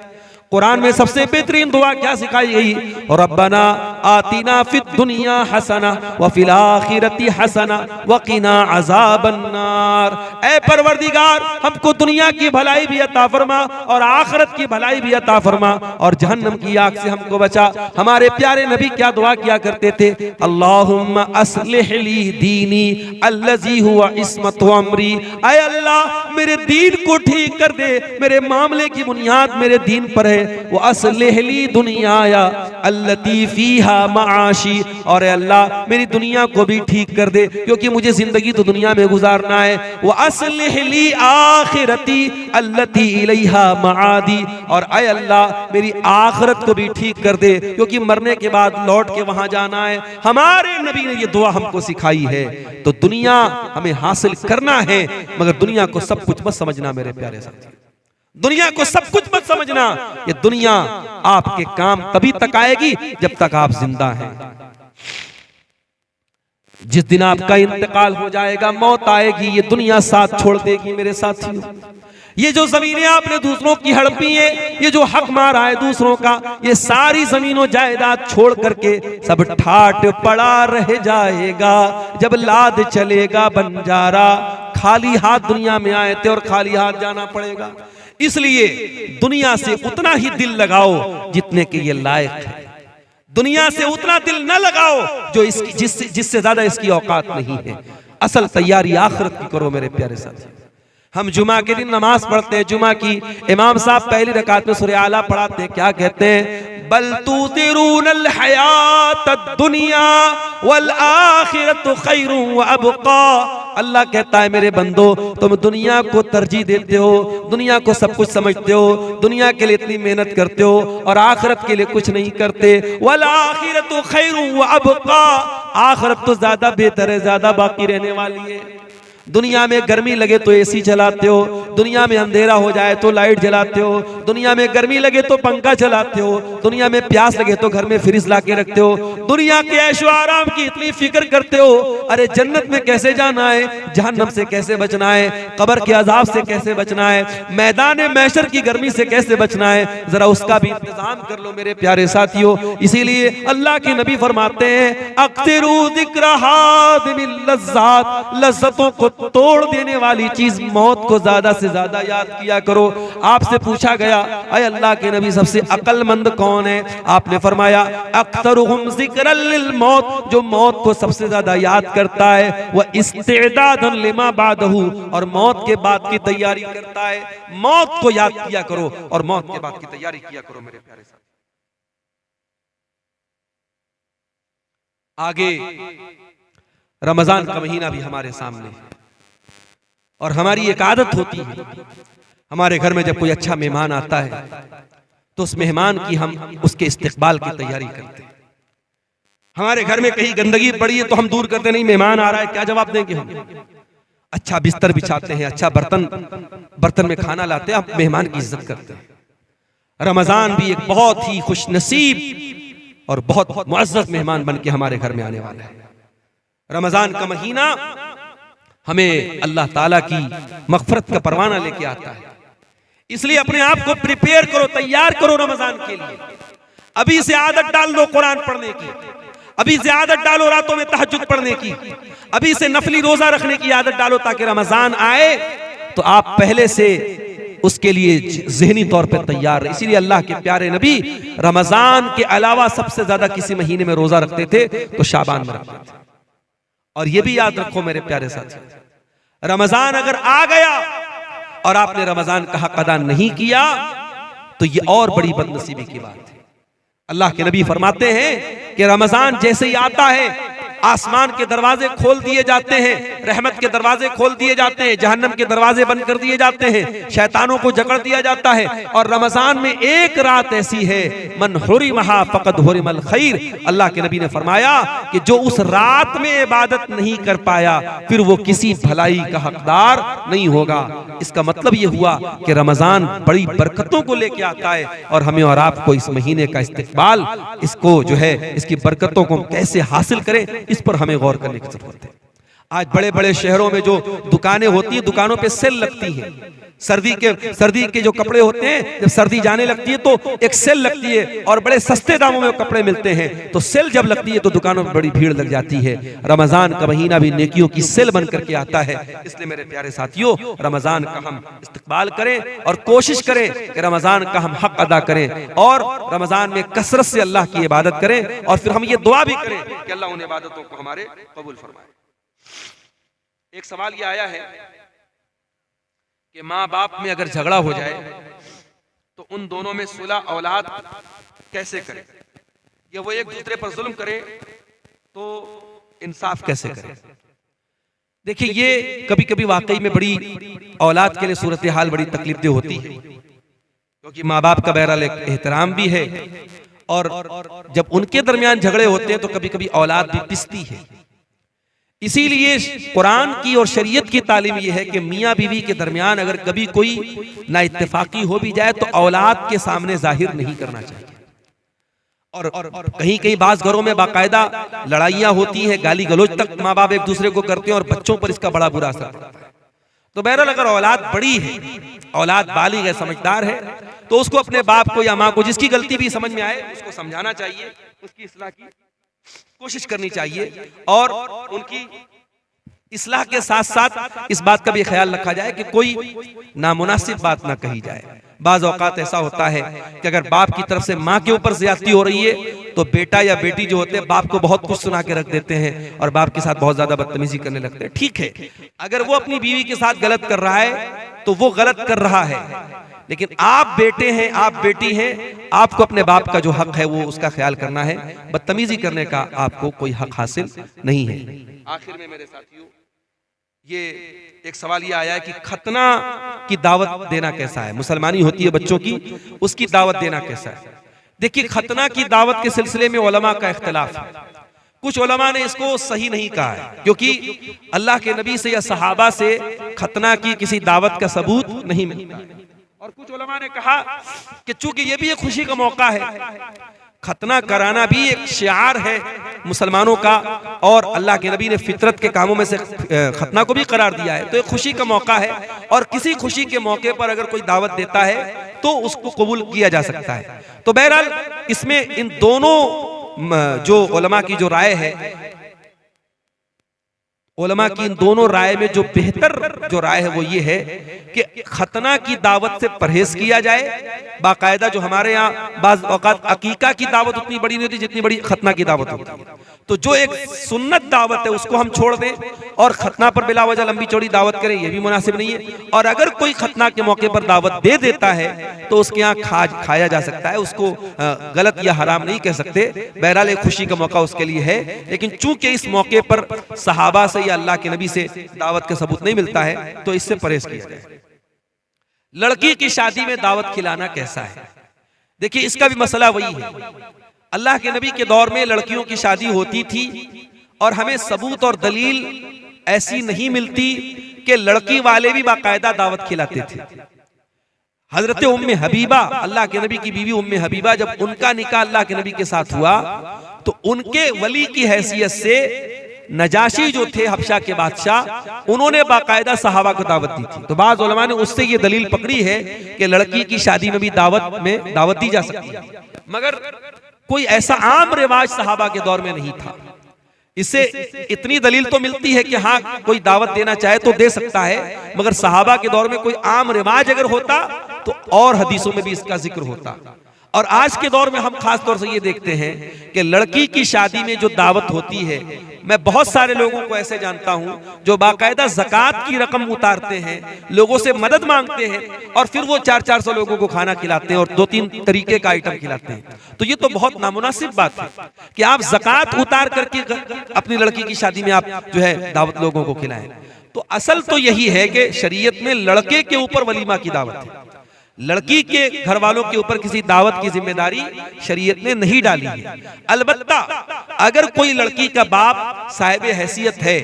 कुरान में सबसे बेहतरीन दुआ क्या सिखाई गई? और रब्बना आतिना फिद दुनिया हसना व फिल आखिरती हसना व क़िना अज़ाबन्नार। ऐ परवरदिगार, हमको दुनिया की भलाई भी अता फरमा और आखिरत की भलाई भी अता फरमा और जहन्नम की आग से हमको बचा। हमारे प्यारे नबी क्या दुआ किया करते थे? अल्लाहुम्मा अस्लिह ली दीनी अल्लज़ी हुवा इस्मतु अमरी। ऐ अल्लाह, मेरे दीन को ठीक कर दे, मेरे मामले की बुनियाद मेरे दीन पर है। वो अस्लिह ली दुनियाया अल्लती फीहा माशी। और अल्लाह, मेरी दुनिया को भी ठीक कर दे, क्योंकि मुझे जिंदगी तो दुनिया में गुजारना है। वो अस्लिह ली आखिरती अल्लती इलैहा मादी। और ऐ अल्लाह, मेरी आखिरत को भी ठीक कर दे, क्योंकि मरने के बाद लौट के वहां जाना है। हमारे नबी ने ये दुआ हमको सिखाई है। तो दुनिया हमें हासिल करना है, मगर दुनिया को सब कुछ मत समझना मेरे प्यारे साथी। दुनिया को सब कुछ मत समझना। ये दुनिया आपके काम तभी तक आएगी जब तक आप जिंदा हैं। जिस दिन आपका इंतकाल हो जाएगा, मौत आएगी, ये दुनिया साथ छोड़ देगी मेरे साथियों। ये जो जमीनें आपने दूसरों की हड़पी है, ये जो हक मारा है दूसरों का, ये सारी जमीनों जायदाद छोड़ करके सब ठाट पड़ा रह जाएगा। जब लाद चलेगा बंजारा, खाली हाथ दुनिया में आए थे और खाली हाथ जाना पड़ेगा। इसलिए दुनिया से उतना ही दिल लगाओ जितने के ये लायक है। दुनिया से उतना दिल न लगाओ जो इसकी जिससे ज्यादा इसकी औकात नहीं है। असल तैयारी आखिरत की करो मेरे प्यारे साथी। हम जुमा के दिन नमाज पढ़ते हैं, जुमा की इमाम साहब पहली रकात में सूरह आला पढ़ाते हैं। क्या कहते हैं? बल तुसिरूनल हयातद दुनिया वल आखिरतु खैरुन व अबका। अल्लाह कहता है मेरे बंदो, तुम दुनिया को तरजीह देते हो, दुनिया को सब कुछ समझते हो, दुनिया के लिए इतनी मेहनत करते हो और आखिरत के लिए कुछ नहीं करते। वल आखिरतु खैरुन व अबका। आखिरत तो ज्यादा बेहतर है, ज्यादा बाकी रहने वाली है। दुनिया में गर्मी लगे तो एसी चलाते हो, दुनिया में अंधेरा हो जाए तो लाइट जलाते हो, दुनिया में गर्मी लगे तो पंखा चलाते हो, दुनिया में प्यास लगे तो घर में फ्रिज ला के रखते हो, दुनिया के ऐशो आराम की इतनी फिक्र करते हो। अरे जन्नत में कैसे जाना है, जहन्नम से कैसे बचना है, कब्र के अजाब से कैसे बचना है, मैदान महशर की गर्मी से कैसे बचना है, जरा उसका भी इंतजाम कर लो मेरे प्यारे साथियों। इसीलिए अल्लाह के नबी फरमाते हैं, अक्तिरू ज़िक्र हादिमिल लज़्ज़ात, लज्जतों को तोड़ देने वाली चीज मौत को ज्यादा से ज्यादा याद किया करो। आपसे पूछा गया, अय अल्लाह के नबी सबसे अक्लमंद कौन है? आपने फरमाया, अक्तरुहुम ज़िक्रल लिल मौत, जो मौत को सबसे ज्यादा याद करता है, वह इस्तिदादन लिमा बादहू, और मौत के बाद की तैयारी करता है। मौत को याद किया करो और मौत के बाद की तैयारी किया करो मेरे प्यारे साथी। आगे रमजान का महीना भी हमारे सामने है और हमारी एक आदत होती है, हमारे घर में जब कोई अच्छा मेहमान आता है तो उस मेहमान की हम उसके इस्तिकबाल की तैयारी करते हैं। हमारे घर में कहीं गंदगी पड़ी है तो हम दूर करते नहीं, मेहमान आ रहा है क्या जवाब देंगे हम? अच्छा बिस्तर बिछाते हैं, अच्छा बर्तन में खाना लाते हैं, हम मेहमान की इज्जत करते हैं। रमजान भी एक बहुत ही खुशनसीब और बहुत मुअज़्ज़ज़ मेहमान बन के हमारे घर में आने वाला है। रमजान का महीना हमें अल्लाह ताला की मग़फ़िरत का परवाना लेके आता है। इसलिए अपने आप को प्रिपेयर करो, तैयार करो रमजान के लिए। अभी से आदत डाल लो कुरान पढ़ने की, अभी से आदत डालो रातों में तहज्जुद पढ़ने की, अभी से नफली रोजा रखने की आदत डालो, ताकि रमजान आए तो आप पहले से उसके लिए ज़हनी तौर पे तैयार रहे। इसीलिए अल्लाह के प्यारे नबी रमजान के अलावा सबसे ज्यादा किसी महीने में रोजा रखते थे तो शाबान में रखते थे। और ये भी याद रखो मेरे प्यारे साथी, रमजान अगर आ गया और आपने रमजान का हक अदा नहीं किया तो ये और बड़ी बदनसीबी की बात है। अल्लाह के नबी फरमाते हैं कि रमजान जैसे ही आता है आसमान के दरवाजे खोल दिए जाते हैं, रहमत के दरवाजे खोल दिए जाते हैं, जहन्नम के दरवाजे बंद कर दिए जाते हैं, शैतानों को जकड़ दिया जाता है। और रमजान में एक रात ऐसी है, मन हुरिमहा फक़द हुरिमल खैर, अल्लाह के नबी ने फरमाया कि जो उस रात में इबादत नहीं कर पाया फिर वो किसी भलाई का हकदार नहीं होगा। इसका मतलब ये हुआ कि रमजान बड़ी बरकतों को लेके आता है और हमें और आपको इस महीने का इस्तिकबाल, इसको जो है इसकी बरकतों को कैसे हासिल करें, इस पर हमें गौर करने की जरूरत है। आज बड़े बड़े शहरों में जो दुकानें होती हैं, दुकानों पे सेल लगती है। सर्दी के जो कपड़े होते हैं, जब सर्दी जाने लगती है तो एक सेल लगती है और बड़े सस्ते दामों में कपड़े मिलते हैं। तो सेल जब लगती है तो दुकानों में बड़ी भीड़ लग जाती है। रमजान का महीना भी नेकियों की सेल बन करके आता है। इसलिए मेरे प्यारे साथियों, रमजान का हम इस्तिकबाल करें और कोशिश करें कि रमजान का हम हक अदा करें और रमजान में कसरत से अल्लाह की इबादत करें। और फिर हम ये दुआ भी करें कि अल्लाह उन इबादतों को हमारे कबूल फरमाए। एक सवाल ये आया है कि माँ बाप में अगर झगड़ा हो जाए तो उन दोनों में सुलह औलाद कैसे करें, या वो एक दूसरे पर जुल्म करे तो इंसाफ कैसे करें। देखिए, ये कभी कभी वाकई में बड़ी औलाद के लिए सूरत हाल बड़ी तकलीफदेह होती है, क्योंकि माँ बाप का बहरहाल एहतराम भी है और जब उनके दरमियान झगड़े होते हैं तो कभी कभी औलाद भी पिसती है। इसीलिए कुरान की और शरीयत की तालीम यह है कि मियाँ बीवी के दरमियान अगर कभी कोई ना इत्तेफाकी हो भी जाए तो औलाद के सामने जाहिर नहीं करना चाहिए। और कहीं कहीं बाज घरों में बाकायदा लड़ाइयाँ होती हैं, गाली गलौज तक माँ बाप एक दूसरे को करते हैं और बच्चों पर इसका बड़ा बुरा असर पड़ता है। तो बहरहाल अगर औलाद बड़ी है, औलाद बालिग है, समझदार है, तो उसको अपने बाप को या माँ को जिसकी गलती भी समझ में आए उसको समझाना चाहिए, उसकी इस्लाह की कोशिश करनी चाहिए और उनकी इस्लाह के साथ साथ इस बात का भी ख्याल रखा जाए कि कोई नामुनासिब बात ना कही जाए। बाज़ औक़ात ऐसा होता है कि अगर बाप की तरफ से माँ के ऊपर ज़्यादती हो रही है तो बेटा या बेटी जो होते हैं बाप को बहुत कुछ सुना के रख देते हैं और बाप के साथ बहुत ज्यादा बदतमीजी करने लगते हैं। ठीक है, अगर वो अपनी बीवी के साथ गलत कर रहा है तो वो गलत कर रहा है, लेकिन आप बेटे हैं, आप बेटी हैं, आपको अपने बाप का जो हक है वो उसका ख्याल करना है। बदतमीजी करने का आपको कोई हक हासिल नहीं है। आखिर में मेरे साथियों, ये एक सवाल ये आया है कि खतना की दावत देना कैसा है। मुसलमानी होती है बच्चों की, उसकी दावत देना कैसा है। देखिए, खतना की दावत के सिलसिले में उलमा का इख्तिलाफ है। कुछ उलमा ने इसको सही नहीं कहा है, क्योंकि अल्लाह के नबी से या सहाबा से खतना की किसी दावत का सबूत नहीं मिलता। और कुछ उलमा ने कहा कि चूंकि ये भी एक खुशी का मौका है, खतना कराना भी एक शियार है मुसलमानों का और अल्लाह के नबी ने फितरत के कामों में से खतना को भी करार दिया है, तो एक खुशी का मौका है और किसी खुशी के मौके पर अगर कोई दावत देता है तो उसको कबूल किया जा सकता है। तो बहरहाल इसमें इन दोनों जो उलमा की जो राय है, उलमा की इन दोनों राय में जो बेहतर जो राय है वो ये है कि खतना की दावत से परहेज किया जाए। बाकायदा जो हमारे यहाँ बाज़ औक़ात अकीका की दावत उतनी बड़ी नहीं होती जितनी बड़ी खतना की दावत होती है, तो जो एक सुन्नत दावत है उसको हम छोड़ दें और खतना पर बिला वजह लंबी चौड़ी दावत करें, ये भी मुनासिब नहीं है। और अगर कोई खतना के मौके पर दावत दे देता है तो उसके यहाँ खाया जा सकता है, उसको गलत या हराम नहीं कह सकते। बहरहाल एक खुशी का मौका उसके लिए है, लेकिन चूंकि इस मौके पर सहाबा से या अल्लाह के नबी से दावत का सबूत नहीं मिलता है तो इससे परहेज किया जाए। लड़की की शादी में दावत खिलाना कैसा है? देखिए, इसका भी मसला वही है। अल्लाह के नबी के दौर में लड़कियों की शादी होती थी और हमें सबूत और दलील ऐसी नहीं मिलती कि लड़की वाले भी बाकायदा दावत खिलाते थे। हजरत उम्मे हबीबा, अल्लाह के नबी की बीवी उम्मे हबीबा, जब उनका निकाह अल्लाह के नबी के साथ हुआ तो उनके वली की हैसियत से नजाशी जो थे हबशा के बादशाह, उन्होंने बाकायदा सहाबा को दावत दी थी। तो बाज़ उलमा ने उससे ये दलील पकड़ी है कि लड़की की शादी में भी दावत दी जा सकती है, मगर कोई ऐसा आम रिवाज सहाबा के दौर में नहीं था। इससे इतनी दलील तो मिलती है कि हाँ, कोई दावत देना चाहे तो दे सकता है, मगर सहाबा के दौर में कोई आम रिवाज अगर होता तो और हदीसों में भी इसका जिक्र होता। और आज के दौर में हम खास तौर से ये देखते हैं कि लड़की की शादी में जो दावत होती है, मैं बहुत सारे लोगों को ऐसे जानता हूं जो बाकायदा ज़कात की रकम उतारते हैं, लोगों से मदद मांगते हैं और फिर वो 400-400 लोगों को खाना खिलाते हैं और 2-3 तरीके का आइटम खिलाते हैं। तो ये तो बहुत नामुनासिब बात है कि आप ज़कात उतार करके अपनी लड़की की शादी में आप जो है दावत लोगों को खिलाएं। तो असल तो यही है कि शरीयत में लड़के के ऊपर वलीमा की दावत है, लड़की के घर वालों के ऊपर किसी दावत की जिम्मेदारी शरीयत ने नहीं डाली है। अलबत्ता अगर कोई लड़की का बाप साहिब हैसियत है,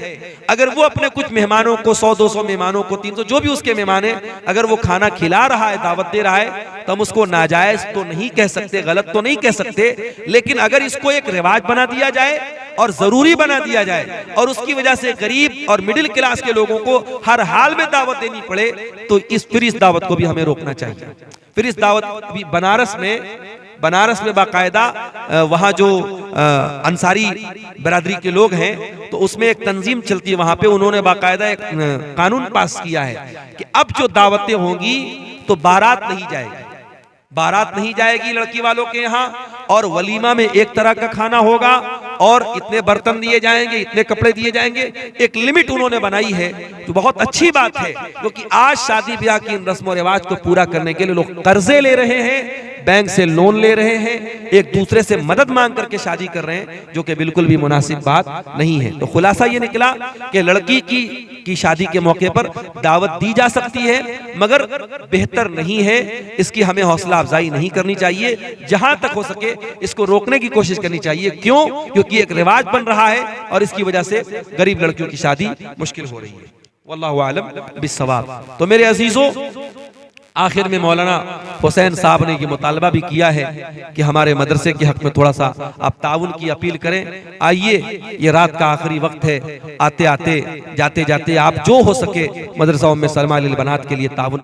अगर वो अपने कुछ मेहमानों को 100-200 मेहमानों को 300 जो भी उसके मेहमान है, अगर वो खाना खिला रहा है, दावत दे रहा है, तो हम उसको नाजायज तो नहीं कह सकते, गलत तो नहीं कह सकते, लेकिन अगर इसको एक रिवाज बना दिया जाए और जरूरी बना दिया जाए और उसकी वजह से गरीब और मिडिल क्लास के लोगों को हर हाल में दावत देनी पड़े, तो फिर इस दावत को भी हमें रोकना चाहिए। फिर इस दावत अभी बनारस में बाकायदा वहाँ जो अंसारी बरादरी के लोग हैं, तो उसमें एक तंजीम चलती है, वहाँ पे उन्होंने बाकायदा एक कानून पास किया है कि अब जो दावतें होंगी तो बारात नहीं जाएगी लड़की वालों के यहाँ, और वलीमा में एक तरह का खाना होगा और इतने बर्तन दिए जाएंगे, इतने कपड़े दिए जाएंगे, एक लिमिट उन्होंने बनाई है, जो बहुत अच्छी बात है, क्योंकि आज शादी ब्याह की इन रस्म और रिवाज को पूरा करने के लिए लोग कर्जे ले रहे हैं, बैंक से लोन ले रहे हैं, एक दूसरे से मदद मांग करके शादी कर रहे हैं, जो कि बिल्कुल भी मुनासिब बात नहीं है। तो खुलासा ये निकला कि लड़की की शादी के मौके पर दावत दी जा सकती है, मगर बेहतर नहीं है, इसकी हमें हौसला अफजाई नहीं करनी चाहिए, जहां तक हो सके इसको रोकने की कोशिश करनी चाहिए। क्यों? क्योंकि एक रिवाज बन रहा है और इसकी वजह से गरीब लड़कियों की शादी मुश्किल हो रही है। वल्लाहु आलम बिस्सवाब। तो मेरे अजीजों, आखिर में मौलाना हुसैन साहब ने ये मुतालबा भी किया है कि हमारे मदरसे के हक में थोड़ा सा आप ताउन की अपील करें। आइए, ये रात का आखिरी वक्त है, आते आते जाते जाते आप जो हो सके मदरसा उम्मे सलमा लिल बनात के लिए ताउन